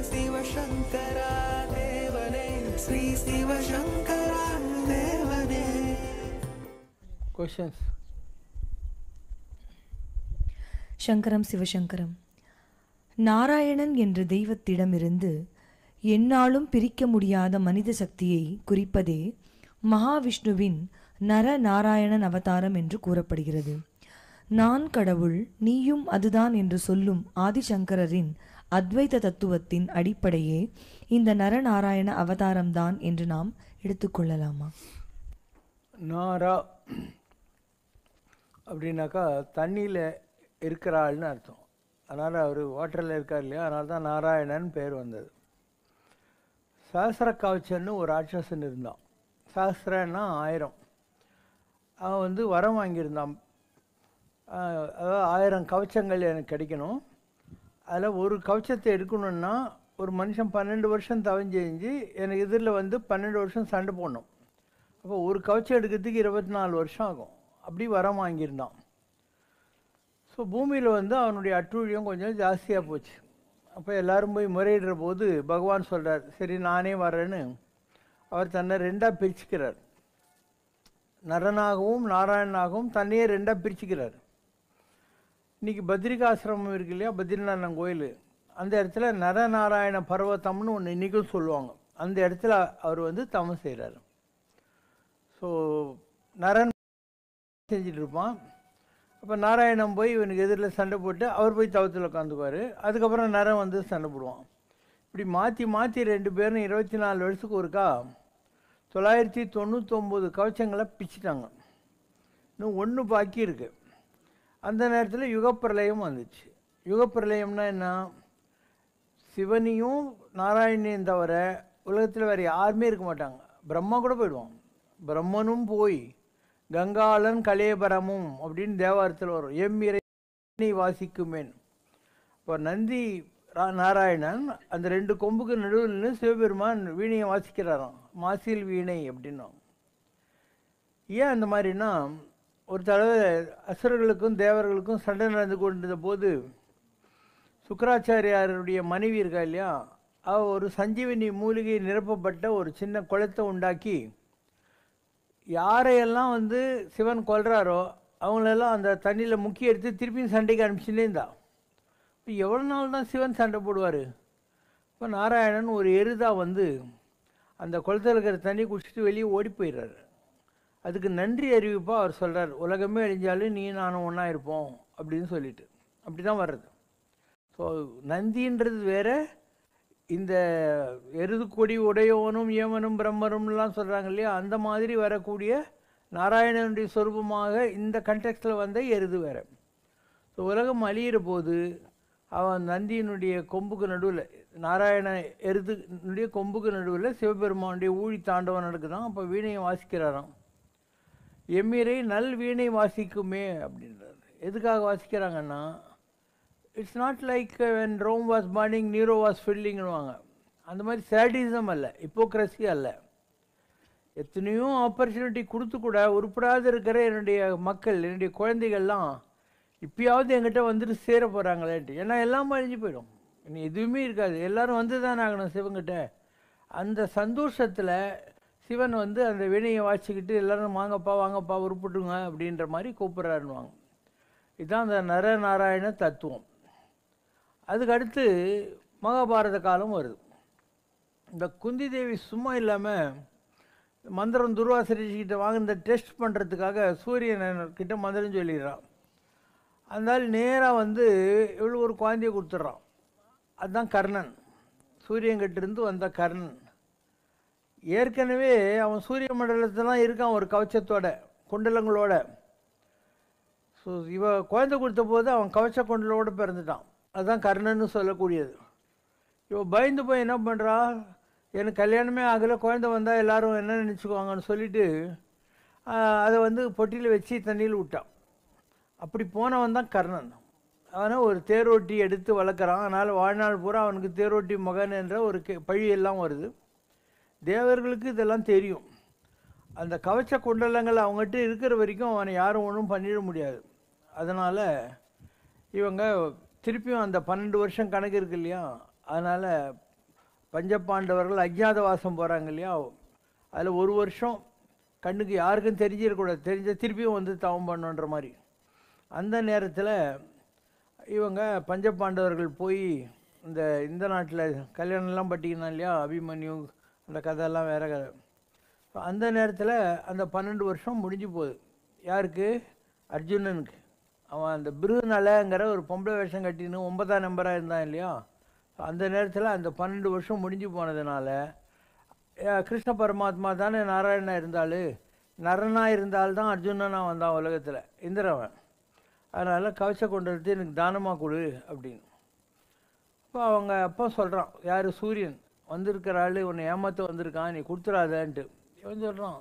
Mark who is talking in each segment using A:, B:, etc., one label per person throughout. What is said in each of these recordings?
A: சிவசங்கரா தேவனே, ஸ்ரீ சிவசங்கரா தேவனே.
B: Questions?
C: சங்கரம் சிவசங்கரம். நாராயணன் என்ற தெய்வத்திடமிருந்து எந்நாளும் பிரிக்க முடியாத மனித சக்தியை குறிப்பதே மகாவிஷ்ணுவின் நரநாராயணன் அவதாரம் என்று கூறப்படுகிறது. நான் கடவுள், நீயும் அதுதான் என்று சொல்லும் ஆதிசங்கரரின் அத்வைத தத்துவத்தின் அடிப்படையே இந்த நரநாராயண அவதாரம்தான் என்று நாம் எடுத்துக்கொள்ளலாமா?
B: நாரா அப்படின்னாக்கா தண்ணியில் இருக்கிற ஆள்னு அர்த்தம். அதனால் அவர் வாட்டரில் இருக்கார் இல்லையா, அதனால தான் நாராயணன் பேர் வந்தது. சஹஸ்ர கவச்சன்னு ஒரு ராட்சசன் இருந்தான். சஹஸ்ரன்னா 1000. அவன் வந்து வரம் வாங்கியிருந்தான். அதாவது 1000 கவச்சங்கள் எனக்கு கிடைக்கணும். அதில் ஒரு கவச்சத்தை எடுக்கணுன்னா ஒரு மனுஷன் 12 வருஷம் தவஞ்செஞ்சு எனக்கு எதிரில் வந்து 12 வருஷம் சண்டை போடணும். அப்போ ஒரு கவச்சம் எடுக்கிறதுக்கு 24 வருஷம் ஆகும். அப்படி வரம் வாங்கியிருந்தான். ஸோ பூமியில் வந்து அவனுடைய அட்டூழியம் கொஞ்சம் ஜாஸ்தியாக போச்சு. அப்போ எல்லோரும் போய் முறையிடுற போது பகவான் சொல்கிறார், சரி நானே வரேன்னு அவர் தன்னை 2ஆக பிரிச்சுக்கிறார். நரனாகவும் நாராயணனாகவும் தன்னையே 2ஆக பிரிச்சுக்கிறார். இன்றைக்கி பத்ரிகாசிரமம் இருக்கு இல்லையா, பத்ரிநாராயணன் கோயில், அந்த இடத்துல நரநாராயண பர்வதம்னு ஒன்று இன்றைக்கும் சொல்லுவாங்க. அந்த இடத்துல அவர் வந்து தவம் செய்கிறார். ஸோ நரன் செஞ்சிட்டு இருப்பான். அப்போ நாராயணன் போய் இவனுக்கு எதிரில் சண்டை போட்டு அவர் போய் தவத்தில் உட்காந்துக்குவார். அதுக்கப்புறம் நரன் வந்து சண்டை போடுவான். இப்படி மாற்றி மாற்றி 2 பேரும் 24 வருஷத்துக்கு ஒருக்கா 999 கவச்சங்களை பிச்சுட்டாங்க. இன்னும் 1 பாக்கி இருக்கு. அந்த நேரத்தில் யுகப்பிரளயம் வந்துச்சு. யுகப்பிரளயம்னா என்ன? சிவனையும் நாராயணையும் தவிர உலகத்தில் வேறு யாருமே இருக்க மாட்டாங்க. பிரம்மா கூட போயிடுவான். பிரம்மனும் போய் கங்காளன் கலேபரமும் அப்படின்னு தேவாரத்தில் வரும். இறை வாசிக்குமேன். இப்போ நந்தி நாராயணன் அந்த 2 கொம்புக்கு நடுவில் சிவபெருமான் வீணையை வாசிக்கிறாராம். மாசில் வீணை அப்படின்னா ஏன் அந்த மாதிரினா, ஒரு தடவை அசுரர்களுக்கும் தேவர்களுக்கும் சண்டை நடந்து கொண்டிருந்த போது சுக்கராச்சாரியாருடைய மனைவி இருக்கா இல்லையா, அவள் ஒரு சஞ்சீவனி மூலிகை நிரப்பப்பட்ட ஒரு சின்ன குளத்தை உண்டாக்கி யாரையெல்லாம் வந்து சிவன் கொல்றாரோ அவங்களெல்லாம் அந்த தண்ணியில் முக்கி எடுத்து திருப்பியும் சண்டைக்கு அனுப்பிச்சுட்டே இருந்தா. இப்போ எவ்வளோ நாள் தான் சிவன் சண்டை போடுவார்? இப்போ நாராயணன் ஒரு எருதாக வந்து அந்த குளத்தில் இருக்கிற தண்ணி குடிச்சிட்டு வெளியே ஓடி போயிடுறாரு. அதுக்கு நன்றி அறிவிப்பாக அவர் சொல்கிறார், உலகமே அழிஞ்சாலும் நீ நானும் ஒன்றா இருப்போம் அப்படின்னு சொல்லிட்டு. அப்படி தான் வர்றது. ஸோ நந்தின்றது வேறு, இந்த எருது கொடி உடையவனும் ஏமனும் பிரம்மனும்லாம் சொல்கிறாங்க இல்லையா, அந்த மாதிரி வரக்கூடிய நாராயணனுடைய சொரூபமாக இந்த கண்டெக்ஸ்டில் வந்த எருது வேறு. ஸோ உலகம் அழியிற போது அவன் நந்தியினுடைய கொம்புக்கு நடுவில், நாராயண எருதுனுடைய கொம்புக்கு நடுவில் சிவபெருமானுடைய ஊழி தாண்டவம் நடக்குதான். அப்போ வீணையை வாசிக்கிறாராம். எம்மிரை நல் வீணை வாசிக்குமே அப்படின்றார். எதுக்காக வாசிக்கிறாங்கன்னா, it's not like when Rome was burning Nero was ஃபில்லிங்னுவாங்க. அந்த மாதிரி சேடிசம் அல்ல, ஹிப்போக்ரஸி அல்ல. எத்தனையோ ஆப்பர்ச்சுனிட்டி கொடுத்து கூட உருப்படாது இருக்கிற என்னுடைய மக்கள், என்னுடைய குழந்தைகள்லாம் இப்பயாவது என்கிட்ட வந்துட்டு சேர போகிறாங்களேன்ட்டு. ஏன்னா எல்லாம் அழிஞ்சு போயிடும், இன்னும் எதுவுமே இருக்காது, எல்லோரும் வந்து தான் ஆகணும் சிவங்கிட்ட. அந்த சந்தோஷத்தில் சிவன் வந்து அந்த வீணையை வாசிக்கிட்டு எல்லோரும் வாங்கப்பா வாங்கப்பா உருப்பிட்டுங்க அப்படின்ற மாதிரி கூப்பிட்றாருன்னுவாங்க. இதுதான் அந்த நரநாராயண தத்துவம். அதுக்கு அடுத்து மகாபாரத காலம் வருது. இந்த குந்தி தேவி சும்மா இல்லாமல் மந்திரம் துர்வாசரிக்கிட்ட வாங்கின டெஸ்ட் பண்ணுறதுக்காக சூரியன்கிட்ட மந்திரம் சொல்லிடுறான். அதனால் நேராக வந்து இவ்வளோ ஒரு குழந்தைய கொடுத்துட்றான். அதுதான் கர்ணன், சூரியன்கிட்டேருந்து வந்த கர்ணன். ஏற்கனவே அவன் சூரிய மண்டலத்திலாம் இருக்கான் ஒரு கவச்சத்தோட குண்டலங்களோட. ஸோ இவ குழந்தை கொடுத்த போது அவன் கவச்ச குண்டலோடு பிறந்துட்டான். அதுதான் கர்ணன்னு சொல்லக்கூடியது. இவ பயந்து போய் என்ன பண்ணுறா, எனக்கு கல்யாணமே ஆகலை, குழந்தை வந்தால் எல்லோரும் என்ன நினச்சிக்குவாங்கன்னு சொல்லிவிட்டு அதை வந்து பொட்டியில் வச்சு தண்ணியில் விட்டான். அப்படி போனவன் தான் கர்ணன். அவனை ஒரு தேரோட்டி எடுத்து வளர்க்குறான். அதனால் வாழ்நாள் பூரா அவனுக்கு தேரோட்டி மகன் என்ற ஒரு பழியெல்லாம் வருது. தேவர்களுக்கு இதெல்லாம் தெரியும். அந்த கவச்ச குண்டலங்கள் அவங்ககிட்ட இருக்கிற வரைக்கும் அவனை யாரும் ஒன்றும் பண்ணிட முடியாது. அதனால் இவங்க திருப்பியும் அந்த 12 வருஷம் கணக்கு இருக்கு இல்லையா, அதனால் பஞ்சபாண்டவர்கள் அஜ்ஞாதவாசம் போகிறாங்க இல்லையா, அதில் ஒரு வருஷம் கண்ணுக்கு யாருக்கும் தெரிஞ்சிடக்கூடாது, தெரிஞ்ச திருப்பியும் வந்து தவம் பண்ணுன்ற மாதிரி. அந்த நேரத்தில் இவங்க பஞ்சபாண்டவர்கள் போய் இந்த நாட்டில் கல்யாணம்லாம் பட்டிங்கன்னா இல்லையா, அபிமன்யு அந்த கதையெல்லாம் வேற கதை. அந்த நேரத்தில் அந்த 12 வருஷம் முடிஞ்சு போகுது. யாருக்கு? அர்ஜுனனுக்கு. அவன் அந்த பிருகுநலங்கிற ஒரு பொம்பளை வேஷம் கட்டின்னு 9ஆம் நம்பராக இருந்தான் இல்லையா, அந்த நேரத்தில் அந்த 12 வருஷம் முடிஞ்சு போனதுனால கிருஷ்ண பரமாத்மா தானே நாராயணனாக இருந்தாலும், நரனாக இருந்தால்தான் அர்ஜுனனாக வந்தான் உலகத்தில் இந்திரவன். அதனால் கவச்ச கொண்டு எனக்கு தானமாக கொடு அப்படின்னு. இப்போ அவங்க அப்பா சொல்கிறான், யார்? சூரியன் வந்திருக்கிற ஆள் உன்னை ஏமாற்ற வந்திருக்கான், நீ கொடுத்துடாதன்ட்டு. இவன் சொல்கிறான்,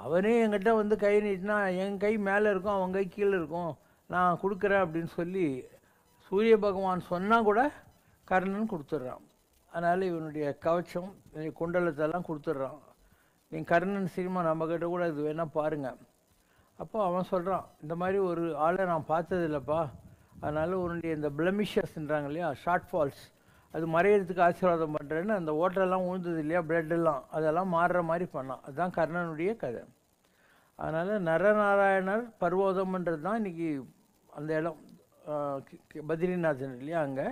B: அவனே என்கிட்ட வந்து கை நீட்டினா என் கை மேலே இருக்கும், அவன் கை கீழே இருக்கும், நான் கொடுக்குறேன் அப்படின்னு சொல்லி சூரிய பகவான் சொன்னால் கூட கர்ணன் கொடுத்துட்றான். அதனால் இவனுடைய கவச்சம் குண்டலத்தெல்லாம் கொடுத்துட்றான். நீங்கள் கர்ணன் சினிமா நம்மக்கிட்ட கூட இது வேணால் பாருங்கள். அப்போ அவன் சொல்கிறான், இந்த மாதிரி ஒரு ஆளை நான் பார்த்ததில்லப்பா, அதனால் உன்னுடைய இந்த பிளமிஷஸ்ன்றாங்க இல்லையா, ஷார்ட் ஃபால்ஸ், அது மறையிறதுக்கு ஆசீர்வாதம் பண்ணுறேன்னு அந்த ஓட்டெல்லாம் உழுந்தது இல்லையா, பிளட்டெல்லாம் அதெல்லாம் மாறுற மாதிரி பண்ணான். அதுதான் கர்ணனுடைய கதை. அதனால் நரநாராயணர் பர்வதம்ன்றது தான் இன்றைக்கி அந்த இடம் பத்ரிநாதன் இல்லையா, அங்கே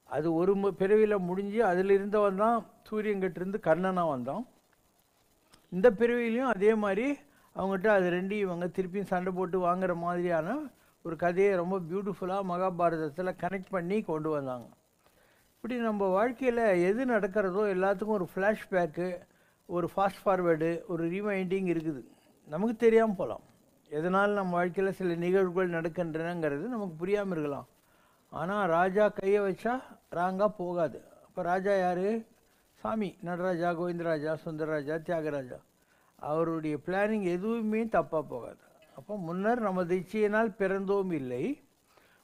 B: அது ஒரு பிறவியில் முடிஞ்சு அதில் இருந்தவன் தான் சூரியன்கிட்டேருந்து கர்ணனாக வந்தான். இந்த பிறவிலையும் அதே மாதிரி அவங்ககிட்ட அது ரெண்டையும் இவங்க திருப்பியும் சண்டை போட்டு வாங்குற மாதிரியான ஒரு கதையை ரொம்ப பியூட்டிஃபுல்லாக மகாபாரதத்தில் கனெக்ட் பண்ணி கொண்டு வந்தாங்க. இப்படி நம்ம வாழ்க்கையில் எது நடக்கிறதோ எல்லாத்துக்கும் ஒரு ஃப்ளாஷ்பேக்கு, ஒரு ஃபாஸ்ட் ஃபார்வேர்டு, ஒரு ரீமைண்டிங் இருக்குது. நமக்கு தெரியாமல் போகலாம், எதனால் நம்ம வாழ்க்கையில் சில நிகழ்வுகள் நடக்கின்றனங்கிறது நமக்கு புரியாமல் இருக்கலாம். ஆனால் ராஜா கையை வச்சா ராங்காக போகாது. அப்போ ராஜா யார்? சாமி, நடராஜா, கோவிந்தராஜா, சுந்தரராஜா, தியாகராஜா. அவருடைய பிளானிங் எதுவுமே தப்பாக போகாது. அப்போ முன்னர் நமது இச்சையினால் பிறந்தோம் இல்லை,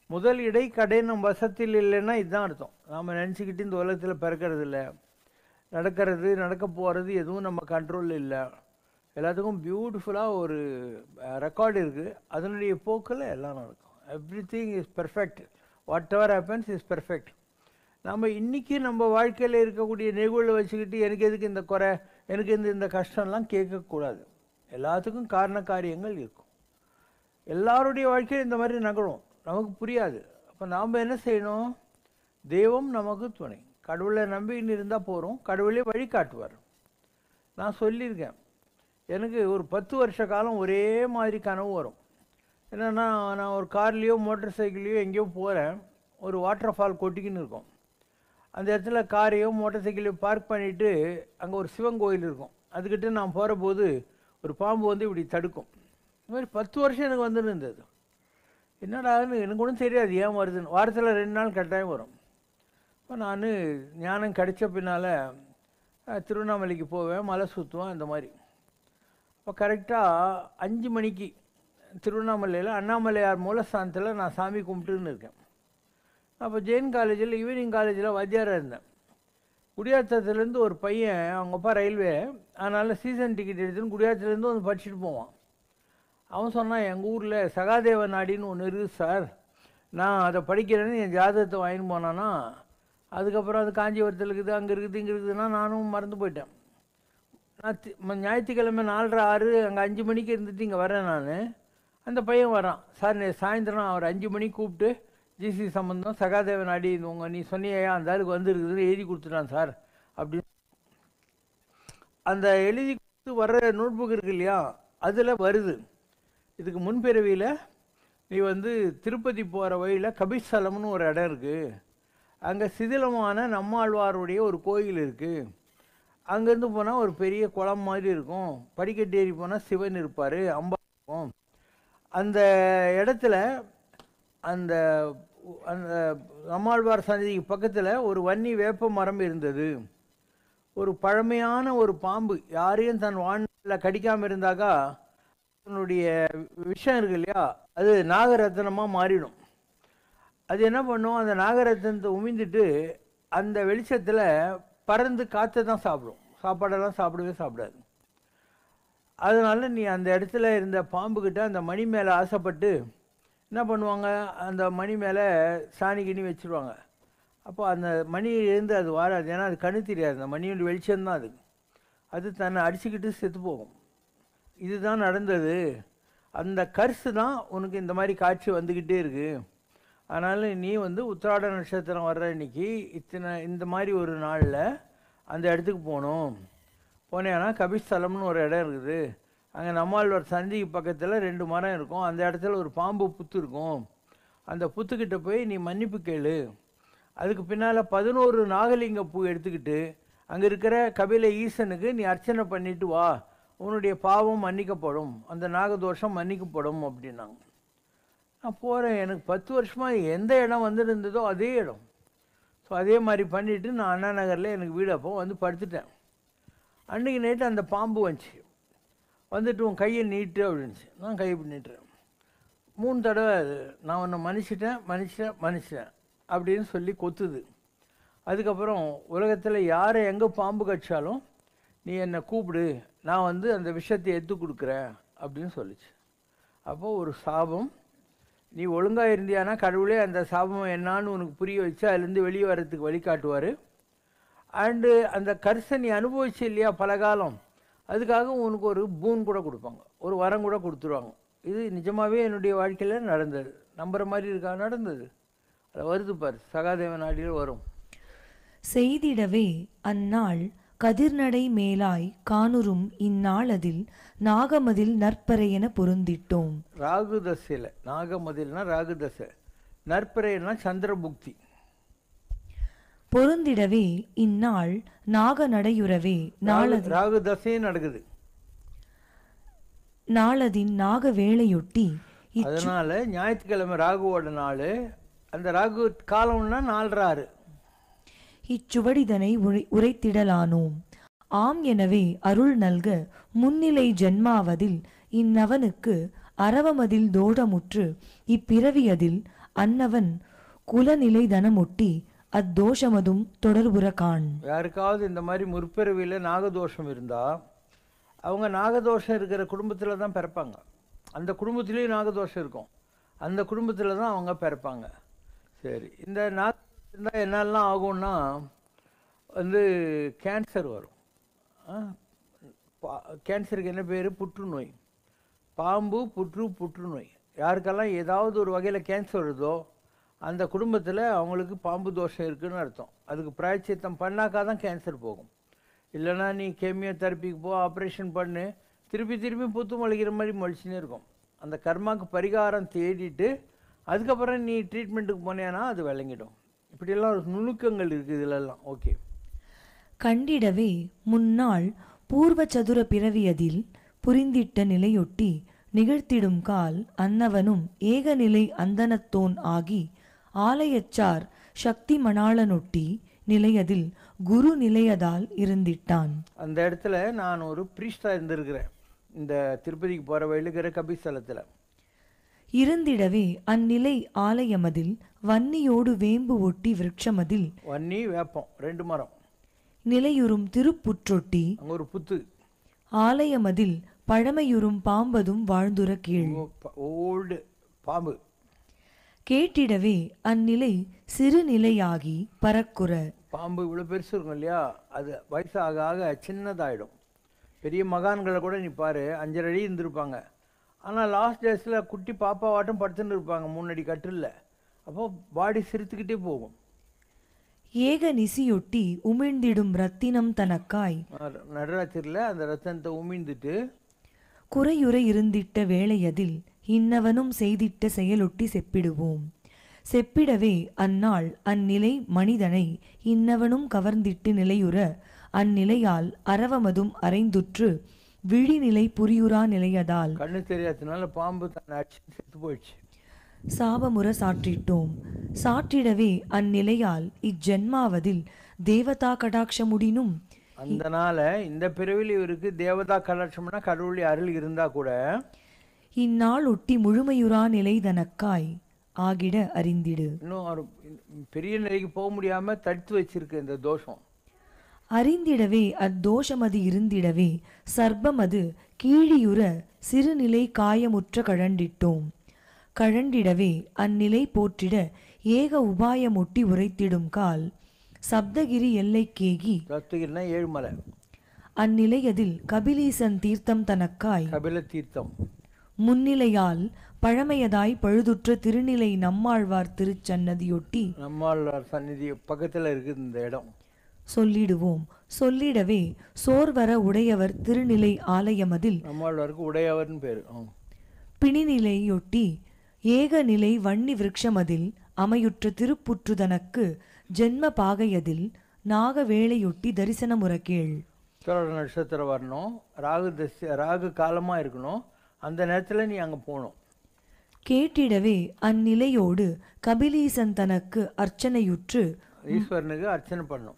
B: முதல் இடை கடை நம் வசத்தில் இல்லைன்னா இதுதான் அர்த்தம். நாம் நினச்சிக்கிட்டு இந்த உலகத்தில் பிறக்கிறது இல்லை, நடக்கிறது நடக்க போகிறது எதுவும் நம்ம கண்ட்ரோலில் இல்லை. எல்லாத்துக்கும் பியூட்டிஃபுல்லாக ஒரு ரெக்கார்டு இருக்குது, அதனுடைய போக்கில் எல்லாம் நடக்கும். Every thing is perfect, what ever happens is perfect. நம்ம இன்றைக்கி நம்ம வாழ்க்கையில் இருக்கக்கூடிய நிகழ்வுகளை வச்சுக்கிட்டு எனக்கு எதுக்கு இந்த குறை, எனக்கு இந்த கஷ்டம்லாம் கேட்கக்கூடாது. எல்லாத்துக்கும் காரண காரியங்கள் இருக்கும். எல்லாருடைய வாழ்க்கையில் இந்த மாதிரி நகரும், நமக்கு புரியாது. அப்போ நாம் என்ன செய்யணும்? தெய்வம் நமக்கு துணை, கடவுளை நம்பின்னு இருந்தால் போகிறோம், கடவுளே வழி காட்டுவார். நான் சொல்லியிருக்கேன், எனக்கு ஒரு 10 வருஷ காலம் ஒரே மாதிரி கனவு வரும். என்னென்னா, நான் ஒரு கார்லேயோ மோட்டர் சைக்கிள்லையோ எங்கேயோ போகிறேன், ஒரு வாட்டர் ஃபால் கொட்டிக்கின்னு இருக்கும். அந்த இடத்துல காரையோ மோட்டர் சைக்கிளையோ பார்க் பண்ணிவிட்டு அங்கே ஒரு சிவன் கோயில் இருக்கும், அதுக்கிட்ட நான் போகிற போது ஒரு பாம்பு வந்து இப்படி தடுக்கும். இது மாதிரி 10 வருஷம் எனக்கு வந்துருந்தது. என்னடான்னு எனக்கு ஒன்றும் தெரியாது ஏன் வருதுன்னு. வாரத்தில் 2 நாள் கட்டாயம் வரும். இப்போ நான் ஞானம் கிடைச்ச பின்னால் திருவண்ணாமலைக்கு போவேன், மலை சுற்றுவேன் இந்த மாதிரி. இப்போ கரெக்டாக 5 மணிக்கு திருவண்ணாமலையில் அண்ணாமலையார் மூலஸ்தானத்தில் நான் சாமி கும்பிட்டுன்னு இருக்கேன். அப்போ ஜெயின் காலேஜில் ஈவினிங் காலேஜில் வாத்தியாராக இருந்தேன். குடியாத்தத்துலேருந்து ஒரு பையன், அவங்க அப்பா ரயில்வே, அதனால் சீசன் டிக்கெட் எடுத்துன்னு குடியாத்தத்துலேருந்து வந்து படிச்சுட்டு போவான். அவன் சொன்னான், எங்கள் ஊரில் சகாதேவ நாடின்னு ஒன்று இருக்குது சார், நான் அதை படிக்கிறேன்னு என் ஜாதகத்தை வாங்கின்னு போனான்னா, அதுக்கப்புறம் அது காஞ்சிபுரத்தில் இருக்குது, அங்கே இருக்குது, இங்கே இருக்குதுன்னா நானும் மறந்து போயிட்டேன். நான் ஞாயிற்றுக்கிழமை 4:30 6 அங்கே 5 மணிக்கு இருந்துட்டு இங்கே வரேன் நான். அந்த பையன் வரான், சார் சாயந்தரம் அவர் 5 மணிக்கு கூப்பிட்டு ஜிசி சம்பந்தம் சகாதேவ நாடி நீ சொன்னியா அந்த ஆளுக்கு வந்துருக்குதுன்னு எழுதி கொடுத்துட்டான் சார் அப்படின்னு. அந்த எழுதி கொடுத்து வர்ற நோட் புக் இருக்கு இல்லையா, அதில் வருது, இதுக்கு முன்பிறவியில் நீ வந்து திருப்பதி போகிற வழியில் கபிஸ்தலம்னு ஒரு இடம் இருக்குது, அங்கே சிதிலமான நம்மாழ்வாருடைய ஒரு கோயில் இருக்குது, அங்கேருந்து போனால் ஒரு பெரிய குளம் மாதிரி இருக்கும், படிக்கட்டு ஏறி போனால் சிவன் இருப்பார், அம்பா இருக்கும். அந்த இடத்துல அந்த அந்த நம்மாழ்வார் சன்னதிக்கு பக்கத்தில் ஒரு வன்னி வேப்ப மரம் இருந்தது. ஒரு பழமையான ஒரு பாம்பு யாரையும் தன் வாழ்நாளில் கடிக்காமல் இருந்தாக்கா அதனுடைய விஷம் இருக்கு இல்லையா, அது நாகரத்னமாக மாறிடும். அது என்ன பண்ணும், அந்த நாகரத்னத்தை உமிழ்ந்துட்டு அந்த வெளிச்சத்தில் பறந்து காற்றை தான் சாப்பிடும், சாப்பாடெல்லாம் சாப்பிடவே சாப்பிடாது. அதனால் நீ அந்த இடத்துல இருந்த பாம்புக்கிட்ட அந்த மணி மேலே ஆசைப்பட்டு என்ன பண்ணுவாங்க, அந்த மணி மேலே சாணி கிணி வச்சுருவாங்க. அப்போ அந்த மணியிலேருந்து அது வராது, ஏன்னா அது கண்ணு தெரியாது, அந்த மணியோட வெளிச்சம்தான் அது. அது தன்னை அடிச்சுக்கிட்டு செத்து போகும். இதுதான் நடந்தது. அந்த கர்ஸு தான் உனக்கு இந்த மாதிரி காட்சி வந்துக்கிட்டே இருக்குது. அதனால் நீ உத்திராட நட்சத்திரம் வர்ற இன்னைக்கு இந்த மாதிரி ஒரு நாளில் அந்த இடத்துக்கு போகணும். போனேன்னா கபிஸ்தலம்னு ஒரு இடம் இருக்குது. அங்கே நம்மாழ்வார் சந்திக்கு பக்கத்தில் 2 மரம் இருக்கும். அந்த இடத்துல ஒரு பாம்பு புத்து இருக்கும். அந்த புத்துக்கிட்ட போய் நீ மன்னிப்பு கேளு. அதுக்கு பின்னால் 11 நாகலிங்க பூ எடுத்துக்கிட்டு அங்கே இருக்கிற கபில ஈசனுக்கு நீ அர்ச்சனை பண்ணிட்டு வா, உன்னுடைய பாவம் மன்னிக்கப்படும், அந்த நாகதோஷம் மன்னிக்கப்படும் அப்படின்னாங்க. நான் போகிறேன். எனக்கு 10 வருஷமாக எந்த இடம் இருந்ததோ அதே இடம். ஸோ அதே மாதிரி பண்ணிவிட்டு நான் அண்ணா நகரில் எனக்கு வீடு அப்போ படுத்துட்டேன். அன்றைக்கி நைட்டு அந்த பாம்பு வந்துட்டு உன் கையை நீட்டு அப்படின்ச்சு. நான் கையை நீட்டுறேன். 3 தடவை நான் உன்னை மன்னிச்சிட்டேன் அப்படின்னு சொல்லி கொத்துது. அதுக்கப்புறம் உலகத்தில் யாரை எங்கே பாம்பு கடிச்சாலும் நீ என்னை கூப்பிடு, நான் அந்த விஷயத்தை எடுத்து கொடுக்குறேன் அப்படின்னு சொல்லிச்சு. அப்போது ஒரு சாபம், நீ ஒழுங்காக இருந்தியானா கடவுளே அந்த சாபம் என்னான்னு உனக்கு புரிய வச்சு அதுலேருந்து வெளியே வர்றதுக்கு வழிகாட்டுவார். அண்டு அந்த கர்ஸை நீ அனுபவிச்சு இல்லையா பல காலம், அதுக்காக உனக்கு ஒரு பூன் கூட கொடுப்பாங்க, ஒரு வரம் கூட கொடுத்துருவாங்க. இது நிஜமாகவே என்னுடைய வாழ்க்கையில் நடந்தது. நம்புகிற மாதிரி இருக்கா? நடந்தது. அது வருது பாரு, சகாதேவ நாடியில் வரும்.
C: செய்திடவே அந்நாள் கதிர்நடை மேலாய் காணுறும் இந்நாளதில் நாகமதில் நற்பறையென பொருந்திட்டோம்.
B: ராகுதசையில் நாகமதில்னா ராகுதசை, நற்பறையனா சந்திரபுக்தி.
C: பொருந்திடவே இந்நாள் நாக நடையுறவே
B: ராகுதசையும் நடக்குது.
C: நாளதின் நாக வேளையொட்டி
B: அதனால ஞாயிற்றுக்கிழமை ராகுவோட நாள். அந்த ராகு காலம்னா 4:06.
C: இச்சுவடிதனை உரைத்திடலானோம். ஆம் எனவே அருள் நல்க முன்னிலை ஜென்மாவதில் இந்நவனுக்கு அரவமதில் தோஷமுற்று இப்பிறவியதில் அன்னவன் குலநிலை தனமொட்டி அத்தோஷமதும் தொடர்புற காண்.
B: யாருக்காவது இந்த மாதிரி முற்பிறவியில் நாகதோஷம் இருந்தால் அவங்க நாகதோஷம் இருக்கிற குடும்பத்தில் தான் பிறப்பாங்க. அந்த குடும்பத்திலேயும் நாகதோஷம் இருக்கும், அந்த குடும்பத்தில் தான் அவங்க பிறப்பாங்க. சரி, இந்த நாகதோஷம் இருந்தால் என்னெல்லாம் ஆகும்னா கேன்சர் வரும். கேன்சருக்கு என்ன பேர்? புற்றுநோய். பாம்பு புற்றுநோய். யாருக்கெல்லாம் ஏதாவது ஒரு வகையில் கேன்சர் வருதோ அந்த குடும்பத்தில் அவங்களுக்கு பாம்பு தோஷம் இருக்குதுன்னு அர்த்தம். அதுக்கு பிராயச்சித்தம் பண்ணாக்கா தான் கேன்சர் போகும். இல்லைனா நீ கெமியோதெரப்பிக்கு போ, ஆப்ரேஷன் பண்ணு, திருப்பி புத்து முளைக்கிற மாதிரி முளைச்சினே இருக்கும். அந்த கர்மாவுக்கு பரிகாரம் தேடிட்டு அதுக்கப்புறம் நீ ட்ரீட்மெண்ட்டுக்கு போனேன்னா அது விளங்கிடும். இப்படியெல்லாம் நுணுக்கங்கள் இருக்குது இதிலெல்லாம். ஓகே.
C: கண்டிடவே முன்னாள் பூர்வ சதுர பிறவியதில் புரிந்திட்ட நிலையொட்டி நிகழ்த்திடும் கால் அன்னவனும் ஏகநிலை அந்தனத்தோன் ஆகி ஆலயச்சார் சக்தி மணாளனொட்டி நிலையதில் குரு நிலையதால் இருந்திட்டான்.
B: அந்த இடத்துல நான் ஒரு பிரீஸ்டாக இருந்திருக்கிறேன். இந்த திருப்பதிக்கு போகிற வழியிலுக்கிற கபிஸ்தலத்தில்
C: இருந்திடவே அந்நிலை ஆலயமதில் வன்னியோடு வேம்பு ஒட்டி விருட்சமதில்
B: வன்னி வேப்பம் 2 மரம்
C: நிலையுறும் திருப்புற்றொட்டி
B: அங்கே ஒரு புத்து
C: ஆலயமதில் பழமையுறும் பாம்பதும் வாழ்ந்துற கீழ்
B: ஓல்டு பாம்பு
C: கேட்டிடவே அந்நிலை சிறுநிலையாகி பறக்குற.
B: பாம்பு இவ்வளோ பெருசு இருக்கும் இல்லையா, அது வயசாக ஆக சின்னதாகிடும். பெரிய மகான்களை கூட நீ பாரு, 5.5 அடி இருந்திருப்பாங்க. ஆனால் லாஸ்ட் டேஸில் குட்டி பாப்பாவாட்டம் படுத்துன்னு இருப்பாங்க 3 அடி கட்டில். அப்போ பாடி சிரித்துக்கிட்டே போகும்.
C: ஏக நிசியொட்டி உமிழ்ந்திடும் ரத்தினம் தனக்காய்
B: நடராத்திரில் அந்த ரத்தனத்தை உமிழ்ந்துட்டு
C: குறையுற இருந்திட்ட வேளையதில் இன்னவனும் செய்திட்ட செயலொட்டி செப்பிடுவோம். செப்பிடவே அந்நாள் அந்நிலை மனிதனை இன்னவனும் கவர்ந்திட்டு நிலையுற அந்நிலையால் அரவமதும் அரைந்துற்று விழிநிலை புரியுறா நிலையதால்
B: கண்ணு தெரியாதனால பாம்பு தன்னை அடிச்சு செத்து போயிடுச்சு.
C: சாபமுற சாற்றிட்டோம். சாற்றிடவே அந்நிலையால் இஜென்மாவதில் தேவதா கடாட்சமுடினும்
B: அந்த நாள இந்த பிறவியில் இவருக்கு தேவதா கடாட்சம்னா கடவுளுடைய அருள் இருந்தா கூட
C: இந்நாள் ஒட்டி முழுமையுறா நிலை தனக்காய் ஆகிட அறிந்திடு.
B: இன்னும் பெரிய நிலைக்கு போக முடியாம தடுத்து வச்சிருக்கு இந்த தோஷம்.
C: அறிந்திடவே அத்தோஷமது இருந்திடவே சர்ப்பமது கீழியுற சிறுநிலை காயமுற்ற கழண்டிட்டோம். கழண்டிடவே அந்நிலை போற்றிட ஏக உபாயமொட்டி உரைத்திடும் கால் சப்தகிரி எல்லைக்கேகி
B: சப்தகிரினா ஏழுமலை,
C: அந்நிலையதில் கபிலீசன் தீர்த்தம் தனக்காய்
B: கபில தீர்த்தம்
C: முன்னிலையால் பழமையதாய் பழுதுற்ற திருநிலை நம்மாழ்வார் திருச்சன்னதியொட்டி
B: நம்மாழ்வார் சந்நிதி பக்கத்தில் இருக்குது இந்த இடம்.
C: சொல்லிடுவோம். சொல்லிடவே சோர்வர உடையவர் திருநிலை ஆலயமதில்
B: நம்மாழ்வாருக்கு உடையவர்னு பேர்.
C: பிணிநிலையொட்டி ஏகநிலை வன்னி விருட்சமதில் அமையுற்ற திருப்புற்றுதனக்கு ஜென்ம பாகையதில் நாகவேளையொட்டி தரிசனமுற கேள்.
B: உத்திராட நட்சத்திரம் வரணும், ராகு காலமாக இருக்கணும், அந்த நேரத்தில் நீ அங்கே போகணும்.
C: கேட்டிடவே அந்நிலையோடு கபிலீசன் தனக்கு அர்ச்சனையுற்று
B: ஈஸ்வரனுக்கு அர்ச்சனை பண்ணும்.